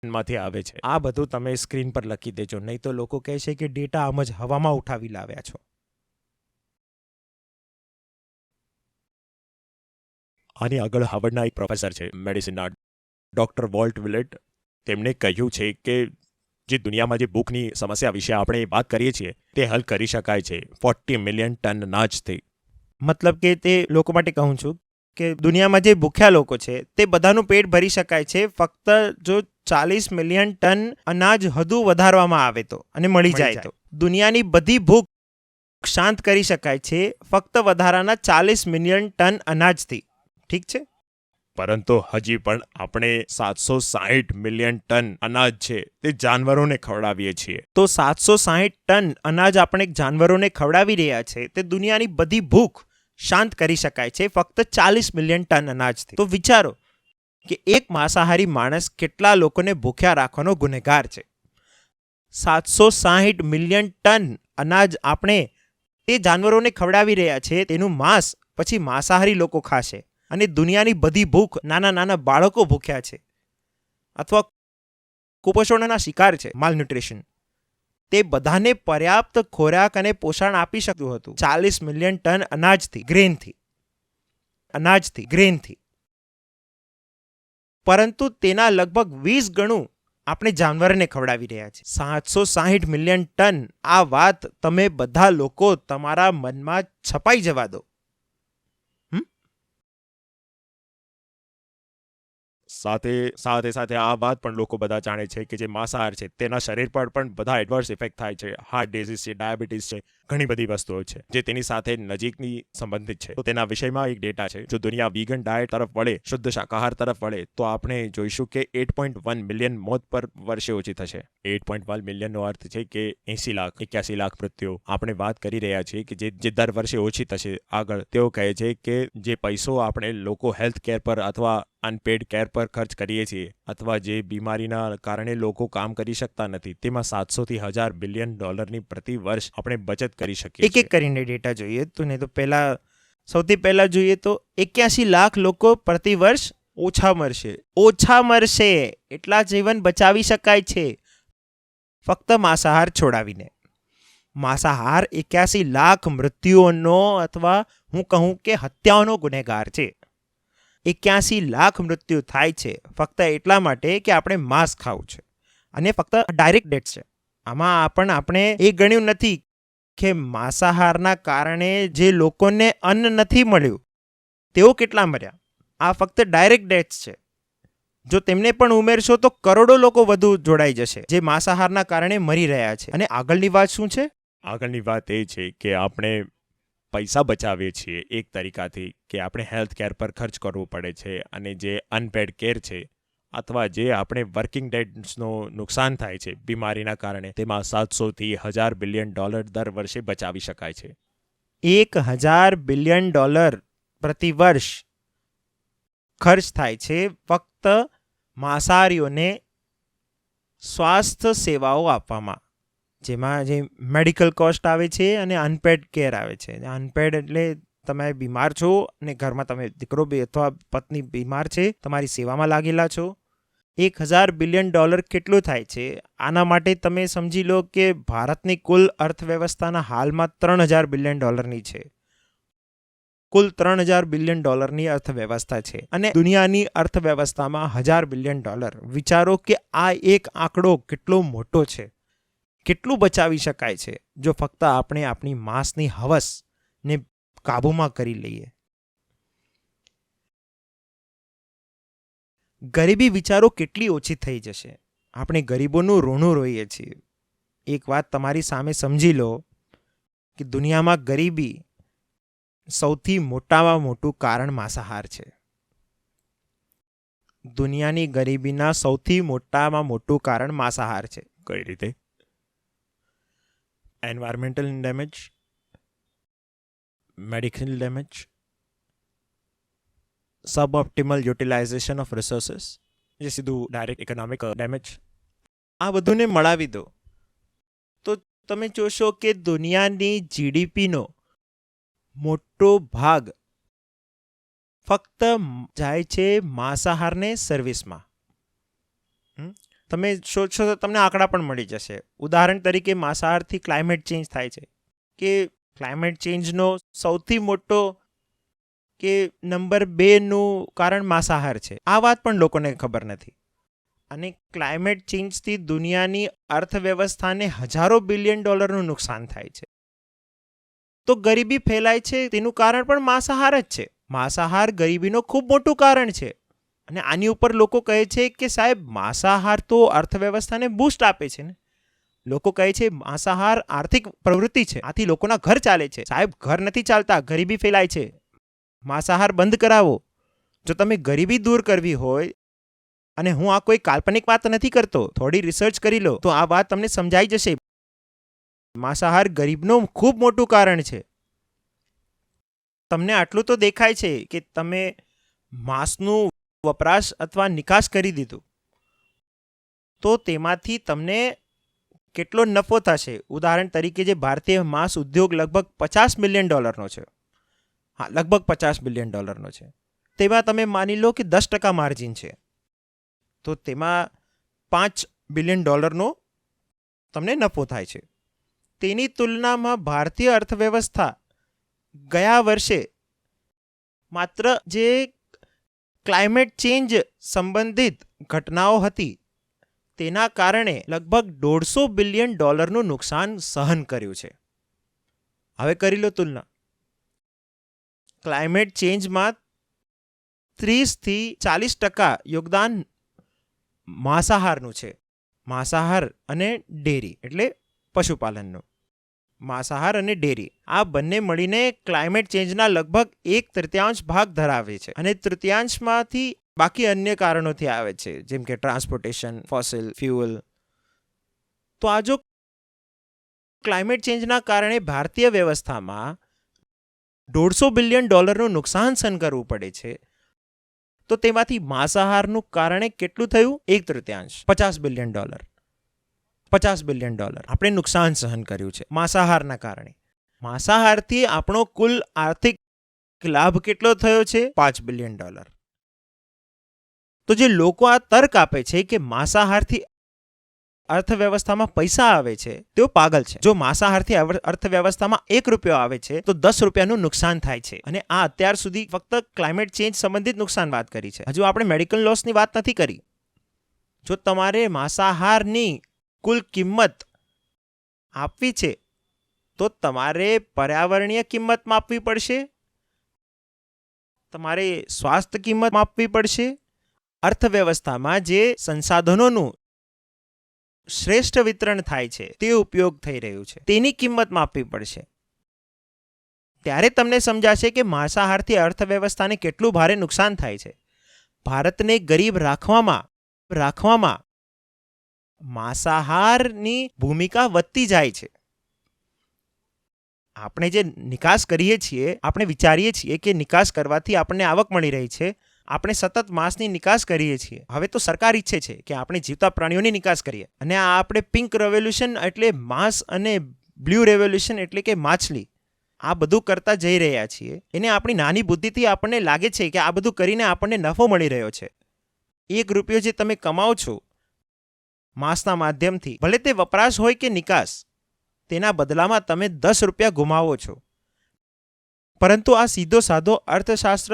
માંથી આવે છે. આ બધું તમે સ્ક્રીન પર લખી દેજો, નહીં તો લોકો કહેશે કે ડેટા આમ જ હવામાં ઉઠાવી લાવ્યા છો. આની આગળ હાર્વર્ડના એક પ્રોફેસર છે મેડિસિનના, ડૉક્ટર વોલ્ટ વિલેટ. તેમણે કહ્યું છે કે જે દુનિયામાં જે ભૂખની સમસ્યા વિશે આપણે વાત કરીએ છીએ તે હલ કરી શકાય છે 40 મિલિયન ટન અનાજથી. મતલબ કે તે લોકો માટે કહું છું કે દુનિયામાં જે ભૂખ્યા લોકો છે તે બધાનું પેટ ભરી શકાય છે ફક્ત જો 40 મિલિયન ટન અનાજ હદુ વધારવામાં આવે તો અને મળી જાય તો. દુનિયાની બધી ભૂખ શાંત કરી શકાય છે ફક્ત વધારાના 40 મિલિયન ટન અનાજથી. ઠીક છે, પરંતુ હજી પણ આપણે 760 મિલિયન ટન અનાજ છે તે જાનવરોને ખવડાવીએ છીએ. તો 760 ટન અનાજ આપણે જાનવરોને ખવડાવી રહ્યા છે તે દુનિયાની બધી ભૂખ શાંત કરી શકાય છે ફક્ત 40 મિલિયન ટન અનાજથી. તો વિચારો કે એક માંસાહારી માણસ કેટલા લોકોને ભૂખ્યા રાખવાનો ગુનેગાર છે. 760 મિલિયન ટન અનાજ આપણે તે જાનવરોને ખવડાવી રહ્યા છે, તેનું માંસ પછી માંસાહારી લોકો ખાશે, અને દુનિયાની બધી ભૂખ નાના નાના બાળકો ભૂખ્યા છે અથવા કુપોષણના શિકાર છે, માલન્યુટ્રિશન, તે બધાને પર્યાપ્ત ખોરાક અને પોષણ આપી શકતું હતું 40 મિલિયન ટન અનાજથી ગ્રેનથી. પરંતુ તેના લગભગ 20 ગણું આપણે જાનવરને ખવડાવી રહ્યા છીએ. 760 મિલિયન ટન. આ વાત તમે બધા લોકો તમારા મનમાં છપાઈ જવા દો. સાથે આ વાત પણ લોકો બધા જાણે છે કે જે માંસાહાર છે તેના શરીર પર પણ બધા એડવર્સ ઇફેક્ટ થાય છે. હાર્ટ ડિઝીઝ છે, ડાયાબિટીસ છે, ઘણી બધી વસ્તુઓ છે જે તેની સાથે નજીકની સંબંધિત છે. તો તેના વિષયમાં એક ડેટા છે, જો દુનિયા વીગન ડાયટ તરફ વળે, શુદ્ધ શાકાહાર તરફ વળે, તો આપણે જોઈશું કે 8.1 મિલિયન મોત પર વર્ષે ઓછી થશે. 8.1 મિલિયનનો અર્થ છે કે 80 લાખ 81 લાખ મૃત્યુઓ આપણે વાત કરી રહ્યા છીએ કે જે દર વર્ષે ઓછી થશે. આગળ તેઓ કહે છે કે જે પૈસો આપણે લોકો હેલ્થ કેર પર અથવા અનપેડ કેર પર ખર્ચ કરીએ છીએ, અથવા જે બીમારીના કારણે લોકો કામ કરી શકતા નથી, તેમાં 700 થી 1000 બિલિયન ડોલરની પ્રતિ વર્ષ આપણે બચત કરી શકીએ. એક કરીને ડેટા જોઈએ તો નહીં તો સૌથી પહેલા જોઈએ તો 81 લાખ લોકો પ્રતિ વર્ષ ઓછા મરશે. એટલા જીવન બચાવી શકાય છે ફક્ત માંસાહાર છોડાવીને. માંસાહાર 81 લાખ મૃત્યુઓનો અથવા હું કહું કે હત્યાઓનો ગુનેગાર છે. 81 લાખ મૃત્યુ થાય છે ફક્ત એટલા માટે કે આપણે માંસ ખાવું છે, અને ફક્ત ડાયરેક્ટ ડેથ છે. આમાં આપણે એ ગણ્યું નથી કે માંસાહારના કારણે જે લોકોને અન્ન નથી મળ્યું તેઓ કેટલા મર્યા. આ ફક્ત ડાયરેક્ટ ડેથ છે. જો તેમને પણ ઉમેરશો તો કરોડો લોકો વધુ જોડાઈ જશે જે માંસાહારના કારણે મરી રહ્યા છે. અને આગળની વાત શું છે? આગળની વાત એ છે કે આપણે પૈસા બચાવીએ છીએ એક તરીકાથી, કે આપણે હેલ્થ કેર પર ખર્ચ કરવું પડે છે, અને જે અનપેડ કેર છે અથવા જે આપણે વર્કિંગ ડેડ્સનો નુકસાન થાય છે બીમારીના કારણે, તેમાં 700 થી 1000 બિલિયન ડોલર દર વર્ષે બચાવી શકાય છે. 1000 બિલિયન ડોલર પ્રતિ વર્ષ ખર્ચ થાય છે ફક્ત માંસાહારીઓને સ્વાસ્થ્ય સેવાઓ આપવામાં, જેમાં જે મેડિકલ કોસ્ટ આવે છે અને અનપેડ કેર આવે છે. અનપેડ એટલે તમે બીમાર છો અને ઘરમાં તમે દીકરો અથવા પત્ની બીમાર છે, તમારી સેવામાં લાગેલા છો. 1000 બિલિયન ડોલર કેટલું થાય છે? આના માટે તમે સમજી લો કે ભારતની કુલ અર્થવ્યવસ્થાના હાલમાં 3000 બિલિયન ડોલરની છે. કુલ 3000 બિલિયન ડોલરની અર્થવ્યવસ્થા છે, અને દુનિયાની અર્થવ્યવસ્થામાં 1000 બિલિયન ડોલર. વિચારો કે આ એક આંકડો કેટલો મોટો છે. કેટલું બચાવી શકાય છે જો ફક્ત આપણે આપણી માંસની હવસને કાબૂમાં કરી લઈએ. ગરીબી વિચારો કેટલી ઓછી થઈ જશે. આપણે ગરીબોનું રોણું રોઈએ છીએ. એક વાત તમારી સામે સમજી લો કે દુનિયામાં ગરીબી સૌથી મોટામાં મોટું કારણ માંસાહાર છે. દુનિયાની ગરીબીના સૌથી મોટામાં મોટું કારણ માંસાહાર છે. કઈ રીતે? Environmental damage, medical damage, suboptimal utilisation of resources, જે સીધું ડાયરેક્ટ ઇકોનોમિક ડેમેજ. આ બધુંને મળાવી દો તો તમે જોશો કે દુનિયાની જીડીપીનો મોટો ભાગ ફક્ત જાય છે માંસાહારને સર્વિસમાં. તમે શોધશો તો તમને આંકડા પણ મળી જશે. ઉદાહરણ તરીકે માંસાહારથી ક્લાઇમેટ ચેન્જ થાય છે, કે ક્લાઇમેટ ચેન્જનો સૌથી મોટો કે નંબર 2નું કારણ માંસાહાર છે. આ વાત પણ લોકોને ખબર નથી. અને ક્લાઇમેટ ચેન્જથી દુનિયાની અર્થવ્યવસ્થાને હજારો બિલિયન ડોલરનું નુકસાન થાય છે. તો ગરીબી ફેલાય છે તેનું કારણ પણ માંસાહાર જ છે. માંસાહાર ગરીબીનો ખૂબ મોટું કારણ છે. અને આની ઉપર લોકો કહે છે કે સાહેબ માંસાહાર તો અર્થવ્યવસ્થાને બૂસ્ટ આપે છે ને. લોકો કહે છે માંસાહાર આર્થિક પ્રવૃત્તિ છે, આથી લોકોના ઘર ચાલે છે. સાહેબ ઘર નથી ચાલતા, ગરીબી ફેલાય છે. માંસાહાર બંધ કરાવો. જો તમે ગરીબી દૂર કરવી હોય, અને હું આ કોઈ કાલ્પનિક વાત નથી કરતો, થોડી રિસર્ચ કરી લો તો આ વાત તમને સમજાઈ જશે. માંસાહાર ગરીબનું ખૂબ મોટું કારણ છે. તમને આટલું તો દેખાય છે કે તમે માંસનું વપરાશ અથવા નિકાસ કરી દીધું તો તેમાંથી તમને કેટલો નફો થશે. ઉદાહરણ તરીકે જે ભારતીય માંસ ઉદ્યોગ લગભગ $50 બિલિયન છે. હા, લગભગ $50 બિલિયન છે. તેમાં તમે માની લો કે 10% માર્જિન છે, તો તેમાં $5 બિલિયન તમને નફો થાય છે. તેની તુલનામાં ભારતીય અર્થવ્યવસ્થા ગયા વર્ષે માત્ર જે ક્લાઇમેટ ચેન્જ સંબંધિત ઘટનાઓ હતી તેના કારણે લગભગ $150 બિલિયન નુકસાન સહન કર્યું છે. હવે કરી લો તુલના. ક્લાઇમેટ ચેન્જમાં 30થી 40% યોગદાન માંસાહારનું છે. માંસાહાર અને ડેરી એટલે પશુપાલનનું. માંસાહાર અને ડેરી આ બંને મળીને ક્લાઇમેટ ચેન્જના લગભગ 1/3 ભાગ ધરાવે છે, અને તૃતીયાંશમાંથી બાકી અન્ય કારણોથી આવે છે, જેમ કે ટ્રાન્સપોર્ટેશન, ફોસિલ ફ્યુઅલ. તો આ જો ક્લાઇમેટ ચેન્જના કારણે ભારતીય વ્યવસ્થામાં $150 બિલિયન નુકસાન સહન કરવું પડે છે, તો તેમાંથી માંસાહારનું કારણે કેટલું થયું? 1/3 $50 બિલિયન. $50 બિલિયન આપણે નુકસાન સહન કર્યું છે માંસાહારના કારણે. માંસાહારથી આપણો કુલ આર્થિક લાભ કેટલો થયો છે? $5 બિલિયન. તો જે લોકો આ તર્ક આપે છે કે માંસાહારથી અર્થવ્યવસ્થામાં પૈસા આવે છે, તેઓ પાગલ છે. જો માંસાહારથી અર્થવ્યવસ્થામાં ₹1 આવે છે તો $10 નુકસાન થાય છે. અને આ અત્યાર સુધી ફક્ત ક્લાઇમેટ ચેન્જ સંબંધિત નુકસાન વાત કરી છે. હજુ આપણે મેડિકલ લોસની વાત નથી કરી. જો તમારે માંસાહારની કુલ કિંમત આપવી છે તો તમારે પર્યાવરણીય કિંમત માપવી પડશે, તમારે સ્વાસ્થ્ય કિંમત માપવી પડશે, અર્થવ્યવસ્થામાં જે સંસાધનોનું શ્રેષ્ઠ વિતરણ થાય છે, તે ઉપયોગ થઈ રહ્યું છે, તેની કિંમત માપવી પડશે. ત્યારે તમને સમજાશે કે માંસાહારથી અર્થવ્યવસ્થાને કેટલું ભારે નુકસાન થાય છે. ભારતને ગરીબ રાખવામાં માંસાહારની ભૂમિકા વધતી જાય છે. આપણે જે નિકાસ કરીએ છીએ, આપણે વિચારીએ છીએ કે નિકાસ કરવાથી આપણને આવક મળી રહી છે. આપણે સતત માંસની નિકાસ કરીએ છીએ. હવે તો સરકાર ઈચ્છે છે કે આપણે જીવતા પ્રાણીઓની નિકાસ કરીએ. અને આ આપણે પિંક રેવોલ્યુશન એટલે માંસ અને બ્લુ રેવોલ્યુશન એટલે કે માછલી, આ બધું કરતા જઈ રહ્યા છીએ. એને આપણી નાની બુદ્ધિથી આપણને લાગે છે કે આ બધું કરીને આપણને નફો મળી રહ્યો છે. $1 જે તમે કમાઓ છો માંસના માધ્યમથી, ભલે તે વપરાશ હોય કે નિકાસ, તેના બદલામાં તમે $10 ગુમાવો છો. પરંતુ આ સીધો સાધો અર્થશાસ્ત્ર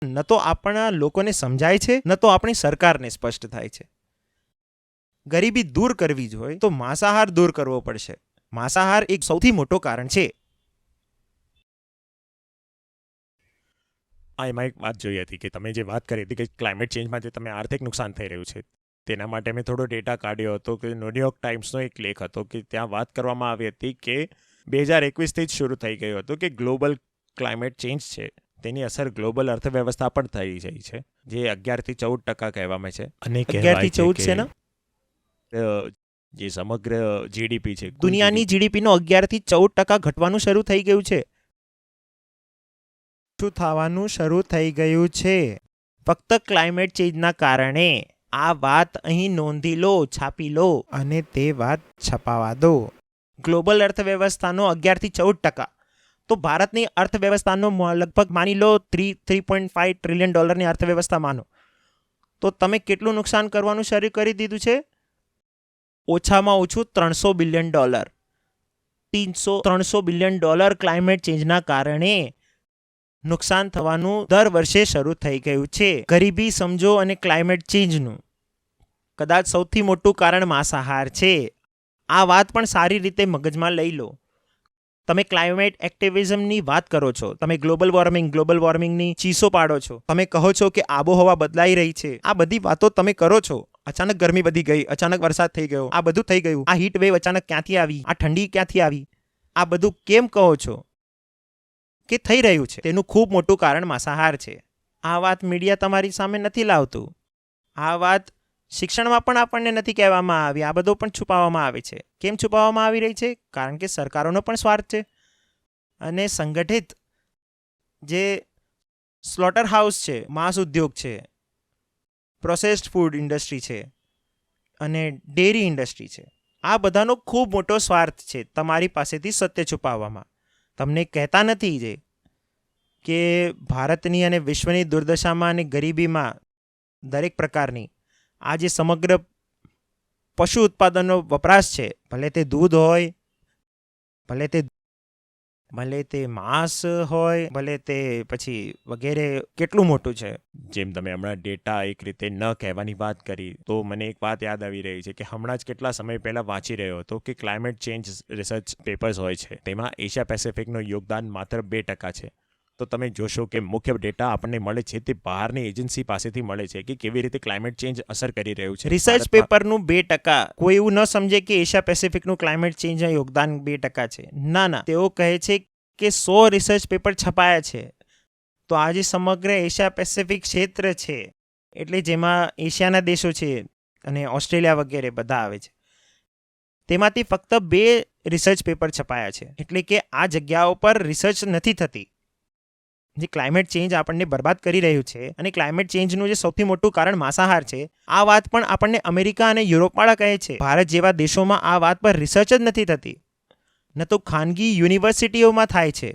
ન તો આપણા લોકોને સમજાય છે, ન તો આપણી સરકારને સ્પષ્ટ થાય છે. ગરીબી દૂર કરવી જ હોય તો માંસાહાર દૂર કરવો પડશે. માંસાહાર એક સૌથી મોટો કારણ છે. એમાં એક વાત જોઈ હતી કે તમે જે વાત કરી હતી કે ક્લાઇમેટ ચેન્જમાં જે તમે આર્થિક નુકસાન થઈ રહ્યું છે, તેના માટે મેં થોડો ડેટા કાઢ્યો હતો કે ન્યૂયોર્ક ટાઈમ્સનો એક લેખ હતો કે ત્યાં વાત કરવામાં આવી હતી કે 2021થી જ શરૂ થઈ ગયું હતું કે ગ્લોબલ ક્લાઇમેટ ચેન્જ છે, તેની અસર ગ્લોબલ અર્થવ્યવસ્થા પર થઈ રહી છે, જે 11-14% કહેવામાં છે. અને 11-14 છે ને જે સમગ્ર જીડીપી છે, દુનિયાની જીડીપીનો 11-14% ઘટવાનું શરૂ થઈ ગયું છે. શું થવાનું શરૂ થઈ ગયું છે? ફક્ત ક્લાઇમેટ ચેન્જના કારણે. આ વાત અહીં નોંધી લો, છાપી લો, અને તે વાત છપાવા દો. ગ્લોબલ અર્થવ્યવસ્થાનો 11-14%. તો ભારતની અર્થવ્યવસ્થાનો લગભગ માની લો $3.5 ટ્રિલિયન અર્થવ્યવસ્થા માનો, તો તમે કેટલું નુકસાન કરવાનું શરૂ કરી દીધું છે? ઓછામાં ઓછું $300 બિલિયન. $300 બિલિયન ક્લાઇમેટ ચેન્જના કારણે નુકસાન થવાનું દર વર્ષે શરૂ થઈ ગયું છે. ગરીબી સમજો અને ક્લાઇમેટ ચેન્જનું કદાચ સૌથી મોટું કારણ માંસાહાર છે. આ વાત પણ સારી રીતે મગજમાં લઈ લો. તમે ક્લાઇમેટ એક્ટિવિઝમની વાત કરો છો, તમે ગ્લોબલ વોર્મિંગની ચીસો પાડો છો, તમે કહો છો કે આબોહવા બદલાઈ રહી છે. આ બધી વાતો તમે કરો છો. અચાનક ગરમી વધી ગઈ, અચાનક વરસાદ થઈ ગયો, આ બધું થઈ ગયું. આ હીટ વેવ અચાનક ક્યાંથી આવી, આ ઠંડી ક્યાંથી આવી, આ બધું કેમ કહો છો કે થઈ રહ્યું છે? તેનું ખૂબ મોટું કારણ માંસાહાર છે. આ વાત મીડિયા તમારી સામે નથી લાવતું. આ વાત શિક્ષણમાં પણ આપણને નથી કહેવામાં આવી. આ બધું પણ છુપાવવામાં આવે છે. કેમ છુપાવવામાં આવી રહી છે? કારણ કે સરકારોનો પણ સ્વાર્થ છે. અને સંગઠિત જે સ્લોટર હાઉસ છે, માંસ ઉદ્યોગ છે, પ્રોસેસ્ડ ફૂડ ઇન્ડસ્ટ્રી છે અને ડેરી ઇન્ડસ્ટ્રી છે. આ બધાનો ખૂબ મોટો સ્વાર્થ છે તમારી પાસેથી સત્ય છુપાવવામાં. તમને કહેતા નથી જે કે ભારતની અને વિશ્વની દુર્દશામાં અને ગરીબીમાં દરેક પ્રકારની આ જે સમગ્ર પશુ ઉત્પાદનનો વપરાશ છે, ભલે તે દૂધ હોય, ભલે તે માંસ હોય, ભલે તે પછી વગેરે, કેટલું મોટું છે. જેમ તમે હમણાં ડેટા એક રીતે ન કહેવાની વાત કરી, તો મને એક વાત યાદ આવી રહી છે કે હમણાં જ કેટલા સમય પહેલાં વાંચી રહ્યો હતો કે ક્લાઇમેટ ચેન્જ રિસર્ચ પેપર્સ હોય છે, તેમાં એશિયા પેસિફિકનું યોગદાન માત્ર 2% છે. તો તમે જોશો કે મુખ્ય ડેટા આપણને મળે છે તે બહારની એજન્સી પાસેથી મળે છે કે કેવી રીતે ક્લાઇમેટ ચેન્જ અસર કરી રહ્યું છે. રિસર્ચ પેપરનું 2%, કોઈ એવું ન સમજે કે એશિયા પેસિફિકનું ક્લાઇમેટ ચેન્જનું યોગદાન 2% છે. ના, તેઓ કહે છે કે 100 રિસર્ચ પેપર છપાયા છે. તો આ જે સમગ્ર એશિયા પેસિફિક ક્ષેત્ર છે, એટલે જેમાં એશિયાના દેશો છે અને ઓસ્ટ્રેલિયા વગેરે બધા આવે છે, તેમાંથી ફક્ત 2 રિસર્ચ પેપર છપાયા છે. એટલે કે આ જગ્યાઓ પર રિસર્ચ નથી થતી. જે ક્લાઇમેટ ચેન્જ આપણને બરબાદ કરી રહ્યું છે અને ક્લાઇમેટ ચેન્જનું જે સૌથી મોટું કારણ માંસાહાર છે, આ વાત પણ આપણને અમેરિકા અને યુરોપવાળા કહે છે. ભારત જેવા દેશોમાં આ વાત પર રિસર્ચ જ નથી થતી. ન તો ખાનગી યુનિવર્સિટીઓમાં થાય છે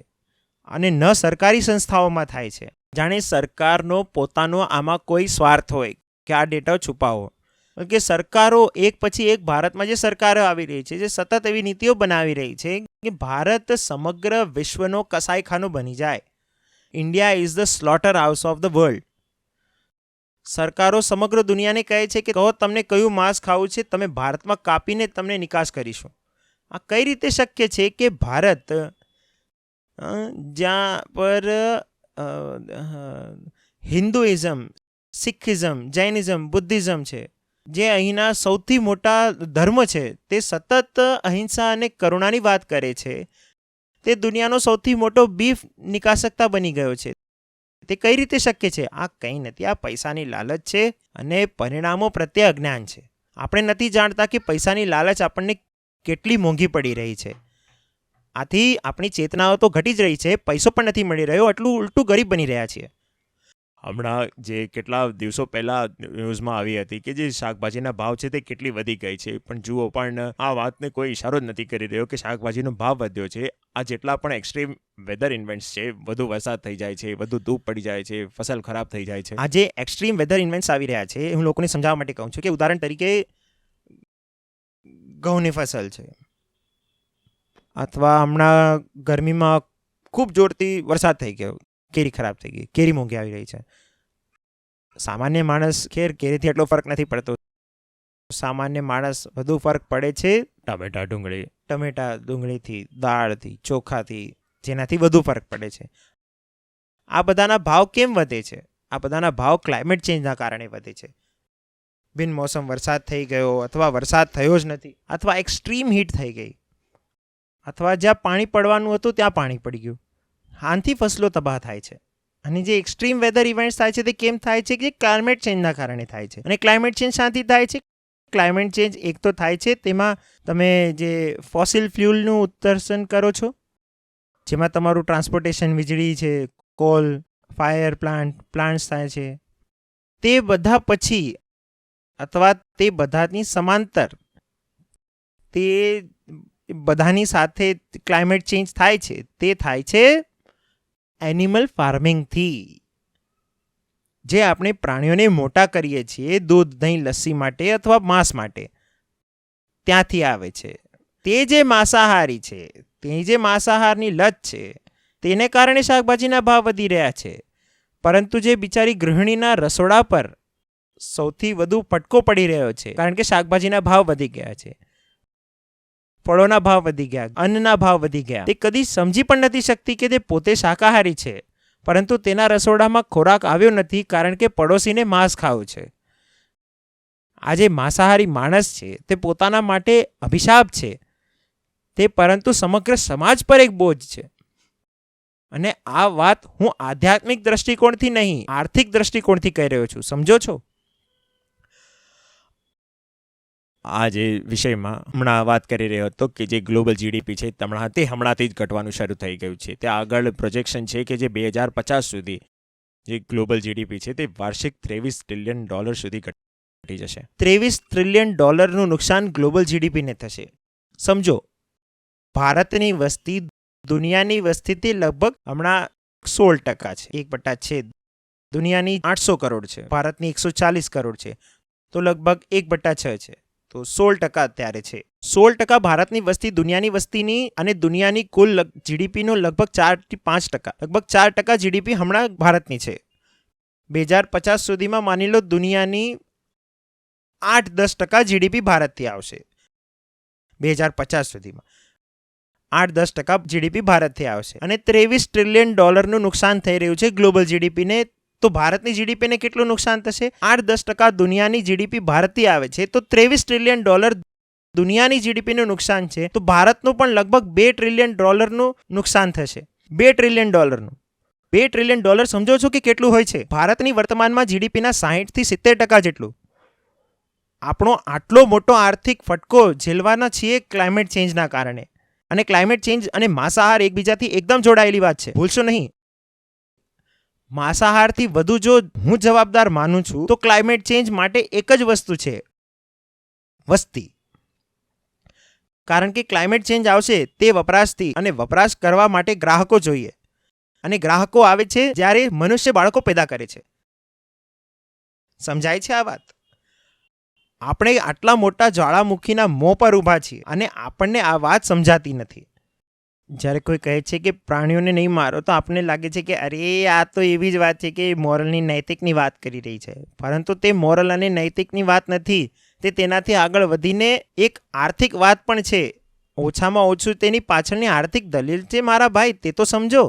અને ન સરકારી સંસ્થાઓમાં થાય છે. જાણે સરકારનો પોતાનો આમાં કોઈ સ્વાર્થ હોય કે આ ડેટા છુપાવો. કે સરકારો એક પછી એક ભારતમાં જે સરકારો આવી રહી છે, જે સતત એવી નીતિઓ બનાવી રહી છે કે ભારત સમગ્ર વિશ્વનો કસાઈખાનું બની જાય. India is the slaughter house of the world. સરકારો સમગ્ર દુનિયાને કહે છે કે કહો તમને કયું માંસ ખાવું છે, તમે ભારતમાં કાપીને તમને નિકાસ કરીશું. આ કઈ રીતે શક્ય છે કે ભારત જ્યાં પર હિન્દુઇઝમ, સિખિઝમ, જૈનિઝમ, બુદ્ધિઝમ છે, જે અહીંના સૌથી મોટા ધર્મ છે, તે સતત અહિંસા અને કરુણાની વાત કરે છે, તે દુનિયાનો સૌથી મોટો બીફ નિકાસકતા બની ગયો છે. તે કઈ રીતે શક્ય છે? આ કંઈ નથી, આ પૈસાની લાલચ છે અને પરિણામો પ્રત્યે અજ્ઞાન છે. આપણે નથી જાણતા કે પૈસાની લાલચ આપણને કેટલી મોંઘી પડી રહી છે. આથી આપણી ચેતનાઓ તો ઘટી જ રહી છે, પૈસો પણ નથી મળી રહ્યો, એટલું ઉલટું ગરીબ બની રહ્યા છીએ. હમણાં જે કેટલા દિવસો પહેલાં ન્યૂઝમાં આવી હતી કે જે શાકભાજીના ભાવ છે તે કેટલી વધી ગઈ છે, પણ જુઓ પણ આ વાતને કોઈ ઇશારો જ નથી કરી રહ્યો કે શાકભાજીનો ભાવ વધ્યો છે. આ જેટલા પણ એક્સ્ટ્રીમ વેધર ઇવેન્ટ્સ છે, વધુ વરસાદ થઈ જાય છે, વધુ ધૂપ પડી જાય છે, ફસલ ખરાબ થઈ જાય છે. આ જે એક્સ્ટ્રીમ વેધર ઇવેન્ટ્સ આવી રહ્યા છે, હું લોકોને સમજાવવા માટે કહું છું કે ઉદાહરણ તરીકે ઘઉંની ફસલ છે, અથવા હમણાં ગરમીમાં ખૂબ જોરથી વરસાદ થઈ ગયો, કેરી ખરાબ થઈ ગઈ, કેરી મોંઘી આવી રહી છે. સામાન્ય માણસ કેરીથી એટલો ફરક નથી પડતો. સામાન્ય માણસ વધુ ફરક પડે છે ટમેટા, ડુંગળીથી, દાળથી, ચોખાથી, જેનાથી વધુ ફરક પડે છે. આ બધાના ભાવ કેમ વધે છે? આ બધાના ભાવ ક્લાઇમેટ ચેન્જના કારણે વધે છે. બિનમોસમ વરસાદ થઈ ગયો, અથવા વરસાદ થયો જ નથી, અથવા એક્સ્ટ્રીમ હીટ થઈ ગઈ, અથવા જ્યાં પાણી પડવાનું હતું ત્યાં પાણી પડી ગયું. આનાથી ફસલો તબાહ થાય છે. અને જે એક્સ્ટ્રીમ વેધર ઇવેન્ટ્સ થાય છે તે કેમ થાય છે? કે ક્લાઇમેટ ચેન્જના કારણે થાય છે. અને ક્લાઇમેટ ચેન્જ શાંતિ થાય છે? ક્લાઇમેટ ચેન્જ એક તો થાય છે તેમાં તમે જે ફોસિલ ફ્યુલનું ઉત્તર્ષણ કરો છો, જેમાં તમારું ટ્રાન્સપોર્ટેશન, વીજળી છે, કોલ, ફાયર પ્લાન્ટ્સ થાય છે, તે બધા પછી અથવા તે બધાની સમાંતર તે બધાની સાથે ક્લાઇમેટ ચેન્જ થાય છે. તે થાય છે એનિમલ ફાર્મિંગથી. જે આપણે પ્રાણીઓને મોટા કરીએ છીએ દૂધ, દહીં, લસ્સી માટે અથવા માંસ માટે, ત્યાંથી આવે છે. તે જે માંસાહારી છે, તે જે માંસાહારની લત છે, તેને કારણે શાકભાજીના ભાવ વધી રહ્યા છે. પરંતુ જે બિચારી ગૃહિણીના રસોડા પર સૌથી વધુ ફટકો પડી રહ્યો છે, કારણ કે શાકભાજીના ભાવ વધી ગયા છે, ફળોના ભાવ વધી ગયા, અન્નના ભાવ વધી ગયા, તે કદી સમજી પણ નથી શકતી કે તે પોતે શાકાહારી છે, પરંતુ તેના રસોડામાં ખોરાક આવ્યો નથી કારણ કે પડોશીને માંસ ખાવું છે. આ જે માંસાહારી માણસ છે તે પોતાના માટે અભિશાપ છે, તે પરંતુ સમગ્ર સમાજ પર એક બોજ છે. અને આ વાત હું આધ્યાત્મિક દ્રષ્ટિકોણથી નહીં, આર્થિક દ્રષ્ટિકોણથી કહી રહ્યો છું. સમજો છો? આ જે વિષયમાં હમણાં વાત કરી રહ્યો હતો કે જે ગ્લોબલ જીડીપી છે તે હમણાંથી જ ઘટવાનું શરૂ થઈ ગયું છે. ત્યાં આગળ પ્રોજેક્શન છે કે જે 2050 સુધી જે ગ્લોબલ જીડીપી છે તે વાર્ષિક $23 ટ્રિલિયન સુધી ઘટી જશે. $23 ટ્રિલિયન નુકસાન ગ્લોબલ જીડીપીને થશે. સમજો, ભારતની વસ્તી દુનિયાની વસ્તીથી લગભગ હમણાં 16% છે. 1/6 છે. દુનિયાની 800 કરોડ છે, ભારતની 140 કરોડ છે, તો લગભગ 1/6 છે. તો 16% અત્યારે છે. 16% ભારતની વસ્તી દુનિયાની વસ્તીની અને દુનિયાની કુલ જીડીપીનો લગભગ 4 થી 5%. લગભગ 4% જીડીપી હમણાં ભારતની છે. 2050 સુધીમાં માની લો દુનિયાની 8-10% જીડીપી ભારતથી આવશે. 2050 સુધીમાં 8-10% જીડીપી ભારતથી આવશે. અને $23 ટ્રિલિયન નુકસાન થઈ રહ્યું છે ગ્લોબલ જીડીપીને. તો ભારતની જીડીપીને કેટલું નુકસાન થશે? 8-10% દુનિયાની જીડીપી ભારતથી આવે છે, તો $23 ટ્રિલિયન દુનિયાની જીડીપીનું નુકસાન છે, તો ભારતનું પણ લગભગ $2 ટ્રિલિયન નુકસાન થશે. $2 ટ્રિલિયન. $2 ટ્રિલિયન સમજો છો કે કેટલું હોય છે? ભારતની વર્તમાનમાં જીડીપીના 60 થી 70% જેટલું. આપણો આટલો મોટો આર્થિક ફટકો ઝેલવાના છીએ ક્લાઇમેટ ચેન્જના કારણે. અને ક્લાઇમેટ ચેન્જ અને માંસાહાર એકબીજાથી એકદમ જોડાયેલી વાત છે, ભૂલશો નહીં. માંસાહારથી વધુ જો હું જવાબદાર માનું છું તો ક્લાઇમેટ ચેન્જ માટે એક જ વસ્તુ છે, વસ્તી. કારણ કે ક્લાઇમેટ ચેન્જ આવશે તે વપરાશથી, અને વપરાશ કરવા માટે ગ્રાહકો જોઈએ. અને ગ્રાહકો આવે છે જ્યારે મનુષ્ય બાળકો પેદા કરે છે. સમજાય છે આ વાત? આપણે આટલા મોટા જ્વાળામુખીના મોં પર ઊભા છીએ અને આપણને આ વાત સમજાતી નથી. જ્યારે કોઈ કહે છે કે પ્રાણીઓને નહીં મારો, તો આપણને લાગે છે કે અરે આ તો એવી જ વાત છે કે મોરલની નૈતિકની વાત કરી રહી છે. પરંતુ તે મોરલ અને નૈતિકની વાત નથી, તે તેનાથી આગળ વધીને એક આર્થિક વાત પણ છે. ઓછામાં ઓછું તેની પાછળની આર્થિક દલીલ છે મારા ભાઈ, તે તો સમજો.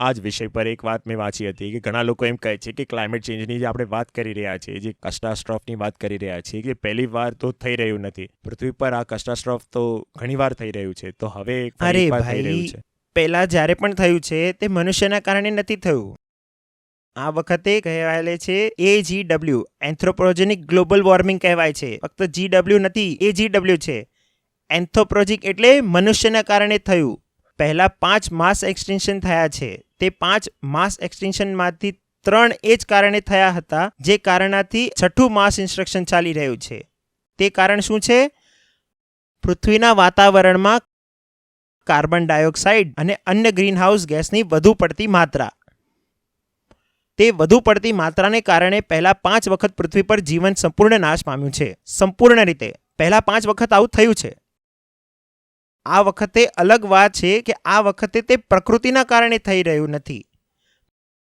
આ જ વિષય પર એક વાત મેં વાંચી હતી કે ઘણા લોકો એમ કહે છે કે ક્લાઇમેટ ચેન્જની જે આપણે વાત કરી રહ્યા છીએ, જે કેટાસ્ટ્રોફની વાત કરી રહ્યા છીએ, કે પહેલી વાર તો થઈ રહ્યું નથી પૃથ્વી પર. આ કેટાસ્ટ્રોફ તો ઘણી વાર થઈ રહ્યું છે, તો હવે અરે થઈ ભાઈ, રહ્યું છે. પહેલા જ્યારે પણ થયું છે તે મનુષ્યના કારણે નથી થયું. આ વખતે કહેવાયેલે છે AGW, એન્થ્રોપોજેનિક ગ્લોબલ વોર્મિંગ કહેવાય છે. ફક્ત GW નથી, AGW છે. એન્થ્રોપોજિક એટલે મનુષ્યના કારણે થયું. પહેલા 5 માસ એક્સટિંક્શન થયા છે. તે 5 માસ એક્સટિંક્શનમાંથી 3 એ જ કારણે થયા હતા, જે કારણથી 6થું માસ ઇન્સ્ટ્રક્શન ચાલી રહ્યું છે. તે કારણ શું છે? પૃથ્વીના વાતાવરણમાં કાર્બન ડાયોક્સાઇડ અને અન્ય ગ્રીનહાઉસ ગેસની વધુ પડતી માત્રા. તે વધુ પડતી માત્રાને કારણે પહેલા 5 વખત પૃથ્વી પર જીવન સંપૂર્ણ નાશ પામ્યું છે. સંપૂર્ણ રીતે પહેલા 5 વખત આવું થયું છે. આ વખતે અલગ વાત છે કે આ વખતે તે પ્રકૃતિના કારણે થઈ રહ્યું નથી,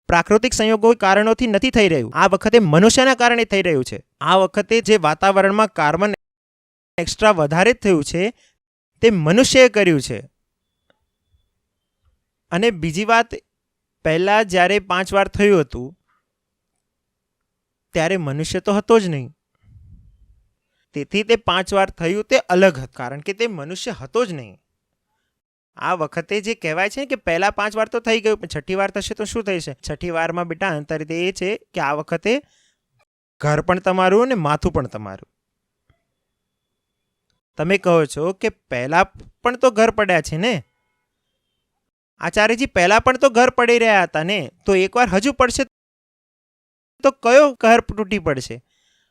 પ્રાકૃતિક સંયોગો કારણોથી નથી થઈ રહ્યું. આ વખતે મનુષ્યના કારણે થઈ રહ્યું છે. આ વખતે જે વાતાવરણમાં કાર્બન એક્સ્ટ્રા વધારે થયું છે તે મનુષ્યએ કર્યું છે. અને બીજી વાત, પહેલા જ્યારે 5 વાર થયું હતું ત્યારે મનુષ્ય તો હતો જ નહીં. તેથી તે 5 વાર થયું તે અલગ હતું, કારણ કે તે મનુષ્ય હતો જ નહીં. આ વખતે જે કહેવાય છે કે પહેલા 5 વાર તો થઈ ગયું, પણ 6ઠી વાર થશે તો શું થશે? 6ઠી વારમાં બેટા અંતર એ છે કે આ વખતે ઘર પણ તમારું અને માથું પણ તમારું. તમે કહો છો કે પહેલા પણ તો ઘર પડ્યા છે ને આચાર્યજી, પહેલા પણ તો ઘર પડી રહ્યા હતા ને, તો એકવાર હજુ પડશે તો કયો ઘર તૂટી પડશે?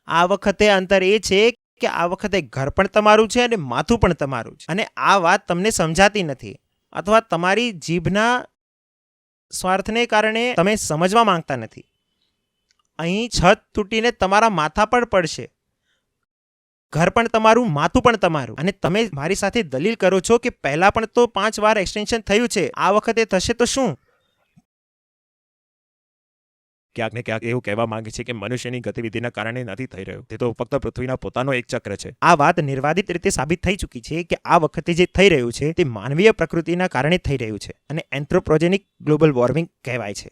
આ વખતે અંતર એ છે કે આ વખતે ઘર પણ તમારું છે અને માથું પણ તમારું છે. અને આ વાત તમને સમજાતી નથી, અથવા તમારી જીભના સ્વાર્થને કારણે તમે સમજવા માંગતા નથી. અહીં છત તૂટીને તમારા માથા પર પડશે, ઘર પણ તમારું, માથું પણ તમારું. અને તમે મારી સાથે દલીલ કરો છો કે પહેલા પણ તો 5 વાર એક્સટેન્શન થયું છે, આ વખતે થશે તો શું? ક્યાંક ને ક્યાંક એવું કહેવા માંગે છે કે મનુષ્યની ગતિવિધિના કારણે નથી થઈ રહ્યું, તે તો ફક્ત પૃથ્વીના પોતાનો એક ચક્ર છે. આ વાત નિર્વાધિત રીતે સાબિત થઈ ચૂકી છે કે આ વખતે જે થઈ રહ્યું છે તે માનવીય પ્રકૃતિના કારણે થઈ રહ્યું છે, અને એન્થ્રોપોજેનિક ગ્લોબલ વોર્મિંગ કહેવાય છે.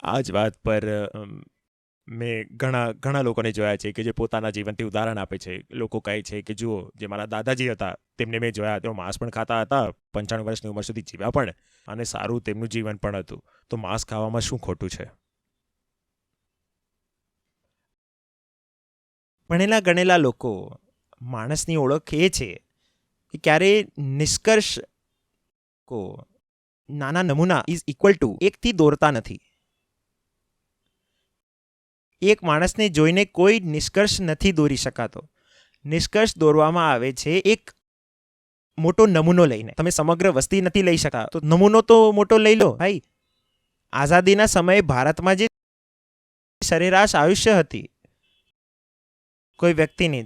આ જ વાત પર મેં ઘણા લોકોને જોયા છે કે જે પોતાના જીવનથી ઉદાહરણ આપે છે. લોકો કહે છે કે જુઓ, જે મારા દાદાજી હતા તેમને મેં જોયા, તેઓ માંસ પણ ખાતા હતા, 95 વર્ષની ઉંમર સુધી જીવ્યા પણ, અને સારું તેમનું જીવન પણ હતું. તો માંસ ખાવામાં શું ખોટું છે? ભણેલા ગણેલા લોકો માણસની ઓળખ એ છે કે ક્યારેય નિષ્કર્ષ કો નાના નમૂના ઇઝ ઇક્વલ ટુ એકથી દોરતા નથી. એક માણસને જોઈને કોઈ નિષ્કર્ષ નથી દોરી શકાતો. નિષ્કર્ષ દોરવામાં આવે છે એક મોટો નમૂનો લઈને. તમે સમગ્ર વસ્તી નથી લઈ શકતા, તો નમૂનો તો મોટો લઈ લો ભાઈ. આઝાદીના સમયે ભારતમાં જે સરેરાશ આયુષ્ય હતી કોઈ વ્યક્તિની,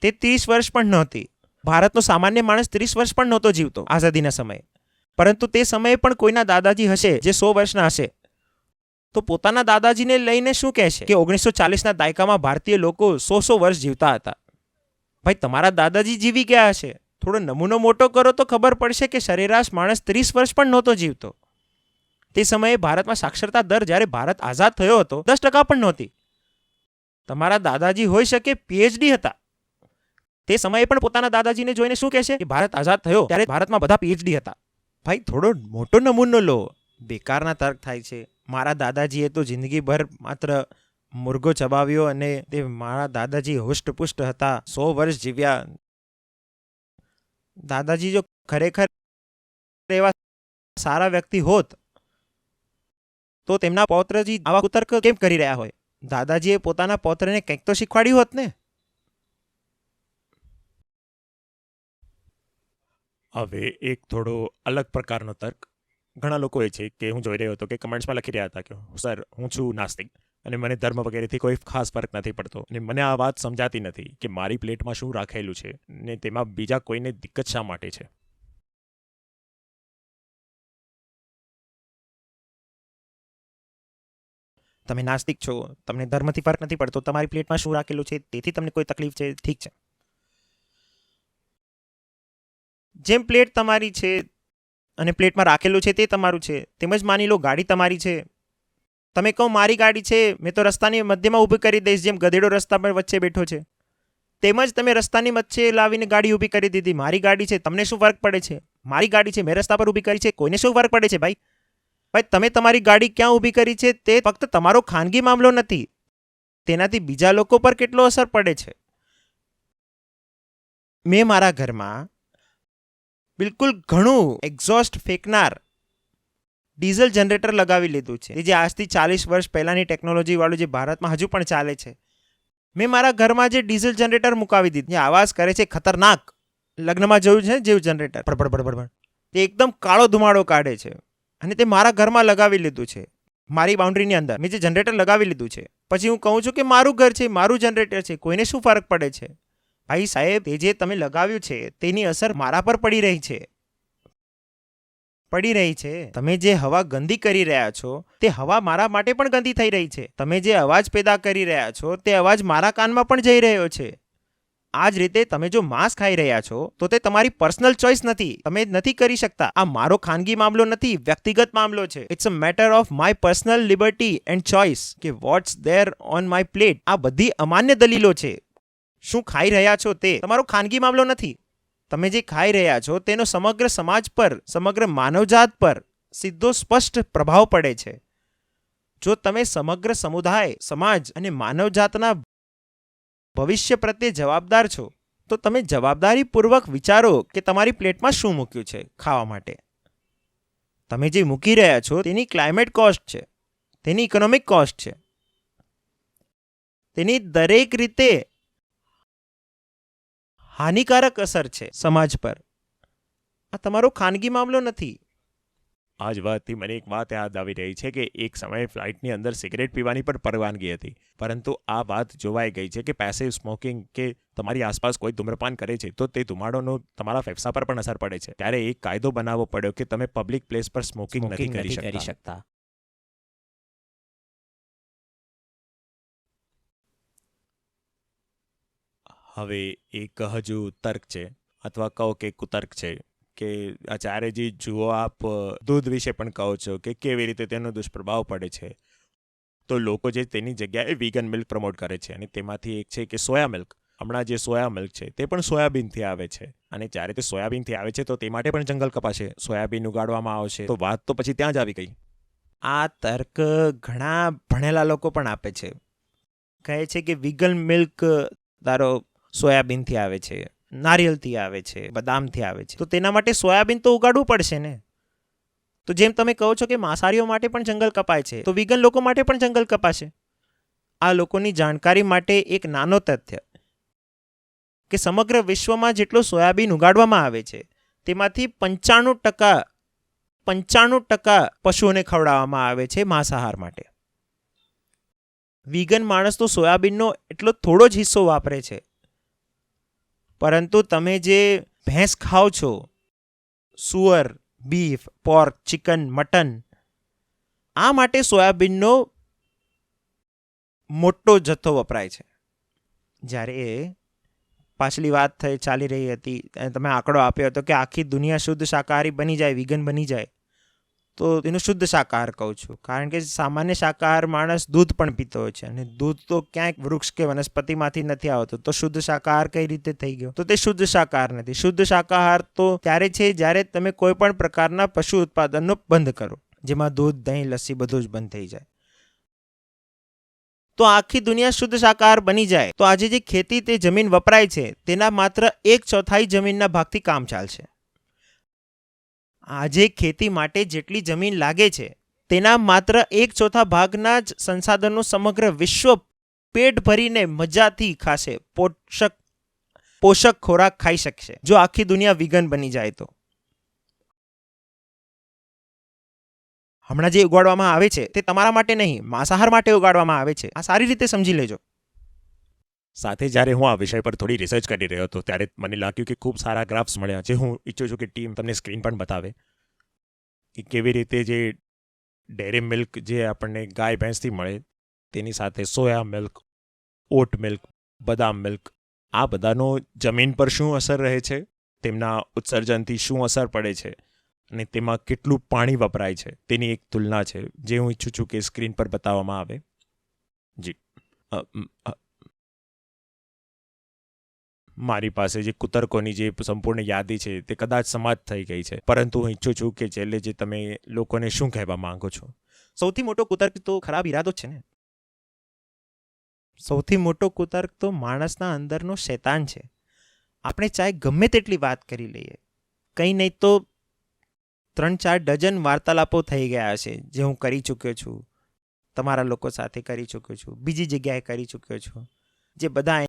તે 30 વર્ષ પણ નહોતી. ભારતનો સામાન્ય માણસ 30 વર્ષ પણ નહોતો જીવતો આઝાદીના સમયે. પરંતુ તે સમયે પણ કોઈના દાદાજી હશે જે 100 વર્ષના હશે, તો પોતાના દાદાજીને લઈને શું કહેશે કે 1940ના દાયકામાં ભારતીય લોકો 100 વર્ષ જીવતા હતા. ભાઈ, તમારા દાદાજી જીવી ગયા હશે, થોડો નમૂનો મોટો કરો તો ખબર પડશે કે સરેરાશ માણસ 30 વર્ષ પણ નહોતો જીવતો. તે સમયે ભારતમાં સાક્ષરતા દર જ્યારે ભારત આઝાદ થયો હતો 10% પણ નહોતી. તમારા દાદાજી હોઈ શકે પીએચડી હતા, તે સમયે પણ પોતાના દાદાજીને જોઈને શું કહેશે કે ભારત આઝાદ થયો ત્યારે ભારતમાં બધા પીએચડી હતા. ભાઈ, થોડો મોટો નમૂનો લો. બેકારના તર્ક થાય છે. મારા દાદાજીએ તો જિંદગીભર માત્ર મુર્ગો ચબાવ્યો અને તે મારા દાદાજી હુષ્ટપુષ્ટ હતા, 100 વર્ષ જીવ્યા. દાદાજી જો ખરેખર એવા સારા વ્યક્તિ હોત તો તેમના પૌત્રજી આવા કુતર્ક કેમ કરી રહ્યા હોય? દાદાજીએ પોતાના પૌત્રને કંઈક તો શીખવાડ્યું હોત ને. હવે એક થોડો અલગ પ્રકારનો તર્ક ઘણા લોકો એ છે કે હું જોઈ રહ્યો હતો કે કમેન્ટ્સમાં લખી રહ્યા હતા કે સર, હું છું નાસ્તિક અને મને ધર્મ વગેરેથી કોઈ ખાસ ફરક નથી પડતો અને મને આ વાત સમજાતી નથી કે મારી પ્લેટમાં શું રાખેલું છે ને તેમાં બીજા કોઈને દિક્કત શા માટે છે. તમે નાસ્તિક છો, તમને ધર્મથી ફરક નથી પડતો, તમારી પ્લેટમાં શું રાખેલું છે તેથી તમને કોઈ તકલીફ છે, ઠીક છે. જેમ પ્લેટ તમારી છે અને પ્લેટમાં રાખેલું છે તે તમારું છે, તેમજ માની લો ગાડી તમારી છે. તમે કહો મારી ગાડી છે, મેં તો રસ્તાની મધ્યમાં ઊભી કરી દઈશ, જેમ ગધેડો રસ્તા પર વચ્ચે બેઠો છે. તેમજ તમે રસ્તાની વચ્ચે લાવીને ગાડી ઊભી કરી દીધી. મારી ગાડી છે, તમને શું ફરક પડે છે? મારી ગાડી છે, મેં રસ્તા પર ઊભી કરી છે, કોઈને શું ફરક પડે છે? ભાઈ, તમે તમારી ગાડી ક્યાં ઊભી કરી છે તે ફક્ત તમારો ખાનગી મામલો નથી, તેનાથી બીજા લોકો પર કેટલો અસર પડે છે. મેં મારા ઘરમાં બિલકુલ ઘણું એક્ઝોસ્ટ ફેંકનાર ડીઝલ જનરેટર લગાવી લીધું છે, જે આજથી 40 વર્ષ પહેલાંની ટેકનોલોજીવાળું જે ભારતમાં હજુ પણ ચાલે છે. મેં મારા ઘરમાં જે ડીઝલ જનરેટર મુકાવી દીધું, જે આવાજ કરે છે ખતરનાક, લગ્નમાં જોયું છે જેવું જનરેટર, બડબડ, તે એકદમ કાળો ધુમાડો કાઢે છે, અને તે મારા ઘરમાં લગાવી લીધું છે. મારી બાઉન્ડ્રીની અંદર મેં જે જનરેટર લગાવી લીધું છે, પછી હું કહું છું કે મારું ઘર છે, મારું જનરેટર છે, કોઈને શું ફરક પડે છે? ભાઈ સાહેબ, તે જે તમે લગાવ્યું છે તેની અસર મારા પર પડી રહી છે. તમે જે હવા ગંદી કરી રહ્યા છો તે હવા મારા માટે પણ ગંદી થઈ રહી છે. તમે જે અવાજ પેદા કરી રહ્યા છો તે અવાજ મારા કાનમાં પણ જઈ રહ્યો છે. આ જ રીતે તમે જો માંસ ખાઈ રહ્યા છો તો તે તમારી પર્સનલ ચોઇસ નથી, તમે નથી કરી શકતા. આ મારો ખાનગી મામલો નથી, વ્યક્તિગત મામલો છે. It's a matter of my personal liberty and choice કે what's there on my plate. આ બધી અમાન્ય દલીલો છે. શું ખાઈ રહ્યા છો તે તમારો ખાનગી મામલો નથી. તમે જે ખાઈ રહ્યા છો તેનો સમગ્ર સમાજ પર, સમગ્ર માનવજાત પર સીધો સ્પષ્ટ પ્રભાવ પડે છે. જો તમે સમગ્ર સમુદાય, સમાજ અને માનવજાતના ભવિષ્ય પ્રત્યે જવાબદાર છો તો તમે જવાબદારીપૂર્વક વિચારો કે તમારી પ્લેટમાં શું મૂક્યું છે ખાવા માટે. તમે જે મૂકી રહ્યા છો તેની ક્લાઇમેટ કોસ્ટ છે, તેની ઇકોનોમિક કોસ્ટ છે, તેની દરેક રીતે હાનિકારક અસર છે સમાજ પર. આ તમારો ખાનગી મામલો નથી. આ જ વાતથી મને એક વાત યાદ આવી રહી છે કે એક સમયે ફ્લાઇટની અંદર સિગરેટ પીવાની પણ પરવાનગી હતી, પરંતુ આ વાત જોવાઈ ગઈ છે કે પેસિવ સ્મોકિંગ, કે તમારી આસપાસ કોઈ ધૂમ્રપાન કરે છે તો તે ધુમાડોનો તમારા ફેફસા પર પણ અસર પડે છે. ત્યારે એક કાયદો બનાવવો પડ્યો કે તમે પબ્લિક પ્લેસ પર સ્મોકિંગ નથી કરી શકતા. હવે એક હજુ તર્ક છે, અથવા કહો કે કુતર્ક છે, કે આચાર્યજી જુઓ, આપ દૂધ વિશે પણ કહો છો કે કેવી રીતે તેનો દુષ્પ્રભાવ પડે છે. તો લોકો જે તેની જગ્યાએ વીગન મિલ્ક પ્રમોટ કરે છે, અને તેમાંથી એક છે કે સોયા મિલ્ક. હમણાં જે સોયા મિલ્ક છે તે પણ સોયાબીનથી આવે છે, અને જ્યારે તે સોયાબીનથી આવે છે તો તે માટે પણ જંગલ કપાશે, સોયાબીન ઉગાડવામાં આવશે. તો વાત તો પછી ત્યાં જ આવી ગઈ. આ તર્ક ઘણા ભણેલા લોકો પણ આપે છે. કહે છે કે વિગન મિલ્ક તારો સોયાબીનથી આવે છે, નારિયેળથી આવે છે, બદામથી આવે છે, તો તેના માટે સોયાબીન તો ઉગાડવું પડશે ને. તો જેમ તમે કહો છો કે માંસાહારીઓ માટે પણ જંગલ કપાય છે, તો વિગન લોકો માટે પણ જંગલ કપાશે. આ લોકોની જાણકારી માટે એક નાનો તથ્ય કે સમગ્ર વિશ્વમાં જેટલો સોયાબીન ઉગાડવામાં આવે છે તેમાંથી 95% પશુઓને ખવડાવવામાં આવે છે માંસાહાર માટે. વિગન માણસ તો સોયાબીનનો એટલો થોડો જ હિસ્સો વાપરે છે, પરંતુ તમે જે ભેંસ ખાઓ છો, સુઅર, બીફ, પોર્ક, ચિકન, મટન, આ માટે સોયાબીનનો મોટો જથ્થો વપરાય છે. જ્યારે પાછલી વાત ચાલી રહી હતી અને તમે આંકડો આપ્યો હતો કે આખી દુનિયા શુદ્ધ શાકાહારી બની જાય, વિગન બની જાય, તો એનું શુદ્ધ શાકાહાર કહું છું. કારણ કે સામાન્ય શાકાહાર માણસ દૂધ પણ પીતો હોય છે, અને દૂધ તો ક્યાંક વૃક્ષ કે વનસ્પતિમાંથી નથી આવતું, તો શુદ્ધ શાકાહાર કઈ રીતે થઈ ગયો? તો તે શુદ્ધ શાકાહાર નથી. શુદ્ધ શાકાહાર તો ત્યારે છે જ્યારે તમે કોઈ પણ પ્રકારના પશુ ઉત્પાદનનો બંધ કરો, જેમાં દૂધ, દહીં, લસ્સી બધું જ બંધ થઈ જાય. તો આખી દુનિયા શુદ્ધ શાકાહાર બની જાય તો આજે જે ખેતી તે જમીન વપરાય છે તેના માત્ર 1/4 જમીનના ભાગથી કામ ચાલશે. આજે ખેતી માટે જેટલી જમીન લાગે છે તેના માત્ર 1/4 ભાગના જ સંસાધનો સમગ્ર વિશ્વ પેટ ભરીને મજાથી ખાશે, પોષક ખોરાક ખાઈ શકશે જો આખી દુનિયા વિગન બની જાય તો. હમણાં જે ઉગાડવામાં આવે છે તે તમારા માટે નહીં, માંસાહાર માટે ઉગાડવામાં આવે છે. આ સારી રીતે સમજી લેજો. સાથે જ્યારે હું આ વિષય પર થોડી રિસર્ચ કરી રહ્યો હતો ત્યારે મને લાગ્યું કે ખૂબ સારા ગ્રાફ્સ મળ્યા છે. હું ઈચ્છું છું કે ટીમ તમને સ્ક્રીન પણ બતાવે કે કેવી રીતે જે ડેરી મિલ્ક જે આપણને ગાય ભેંસથી મળે તેની સાથે સોયા મિલ્ક, ઓટ મિલ્ક, બદામ મિલ્ક, આ બધાનો જમીન પર શું અસર રહે છે, તેમના ઉત્સર્જનથી શું અસર પડે છે અને તેમાં કેટલું પાણી વપરાય છે તેની એક તુલના છે જે હું ઈચ્છું છું કે સ્ક્રીન પર બતાવવામાં આવે. જી, મારી પાસે જે કુતર્કોની જે સંપૂર્ણ યાદી છે તે કદાચ સમાપ્ત થઈ ગઈ છે, પરંતુ હું ઈચ્છું છું કે છેલ્લે જે તમે લોકોને શું કહેવા માંગો છો. સૌથી મોટો કુતર્ક તો ખરાબ ઈરાદો છે ને. સૌથી મોટો કુતર્ક તો માણસના અંદરનો શૈતાન છે. આપણે ચાહે ગમે તેટલી વાત કરી લઈએ, કંઈ નહીં તો 3-4 ડઝન વાર્તાલાપો થઈ ગયા છે જે હું કરી ચૂક્યો છું, તમારા લોકો સાથે કરી ચૂક્યો છું, બીજી જગ્યાએ કરી ચૂક્યો છું, જે બધા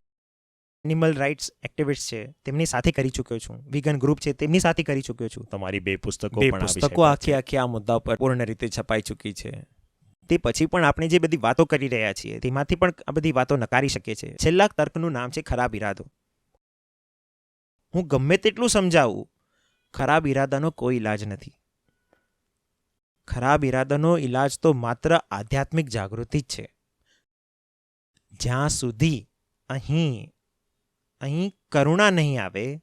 એનિમલ રાઇટ્સ એક્ટિવિસ્ટ છે તેમની સાથે કરી ચૂક્યો છું, વિગન ગ્રુપ છે તેમની સાથે કરી ચૂક્યો છું. તમારી 2 પુસ્તકો બે પણ પુસ્તકો આખી આ મુદ્દા પર પૂર્ણ રીતે છપાઈ ચૂકી છે. તે પછી પણ આપણે જે બધી વાતો કરી રહ્યા છીએ તેમાંથી પણ આ બધી વાતો નકારી શકીએ છીએ. છેલ્લા તર્કનું નામ છે ખરાબ ઈરાદો. હું ગમે તેટલું સમજાવું, ખરાબ ઈરાદાનો કોઈ ઇલાજ નથી. ખરાબ ઈરાદાનો ઇલાજ તો માત્ર આધ્યાત્મિક જાગૃતિ જ છે. જ્યાં સુધી અહીં કરુણા નહીં આવે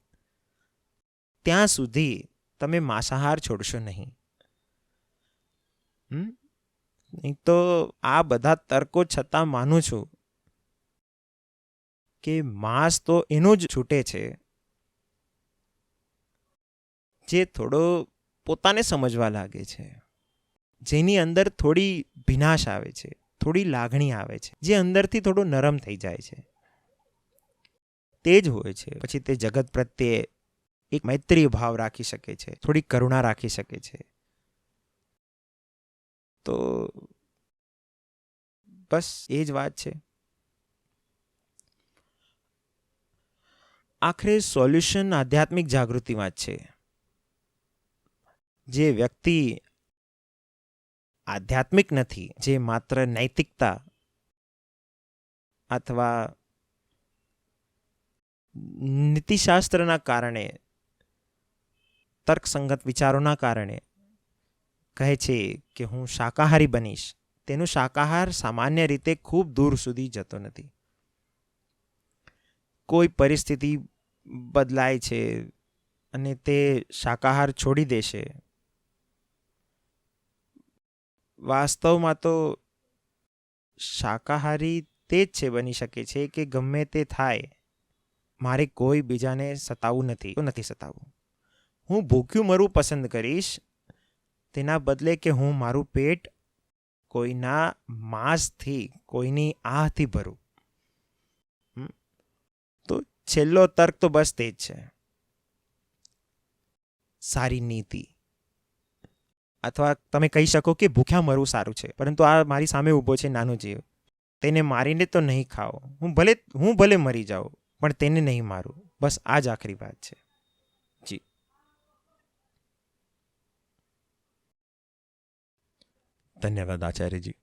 ત્યાં સુધી તમે માંસાહાર છોડશો નહીં. નહીં તો આ બધા તર્કો છતાં માનું છું કે માંસ તો એનું જ છૂટે છે જે થોડો પોતાને સમજવા લાગે છે, જેની અંદર થોડી ભીનાશ આવે છે, થોડી લાગણી આવે છે, જે અંદરથી થોડો નરમ થઈ જાય છે. તે જ હોય છે. પછી તે જગત પ્રત્યે એક મૈત્રી ભાવ રાખી શકે છે, થોડી કરુણા રાખી શકે છે. તો બસ એ જ વાત છે. આખરે સોલ્યુશન આધ્યાત્મિક જાગૃતિમાં જ છે. જે વ્યક્તિ આધ્યાત્મિક નથી, જે માત્ર નૈતિકતા અથવા નીતિશાસ્ત્રના કારણે, તર્કસંગત વિચારોના કારણે કહે છે કે હું શાકાહારી બનીશ, તેનું શાકાહાર સામાન્ય રીતે ખૂબ દૂર સુધી જતો નથી. કોઈ પરિસ્થિતિ બદલાય છે અને તે શાકાહાર છોડી દેશે. વાસ્તવમાં તો શાકાહારી તે જ છે બની શકે છે કે ગમે તે થાય, મારે કોઈ બીજાને સતાવવું નથી સતાવવું. હું ભૂખ્યું મરવું પસંદ કરીશ તેના બદલે કે હું મારું પેટ કોઈના માંસથી, કોઈની આહથી ભરું. તો છેલ્લો તર્ક તો બસ તે જ છે, સારી નીતિ. અથવા તમે કહી શકો કે ભૂખ્યા મરવું સારું છે, પરંતુ આ મારી સામે ઊભો છે નાનો જીવ, તેને મારીને તો નહીં ખાઓ. હું ભલે મરી જાઉં પણ તેને નહીં મારું. બસ આ જ આખરી વાત છે. જી. ધન્યવાદ આચાર્યજી.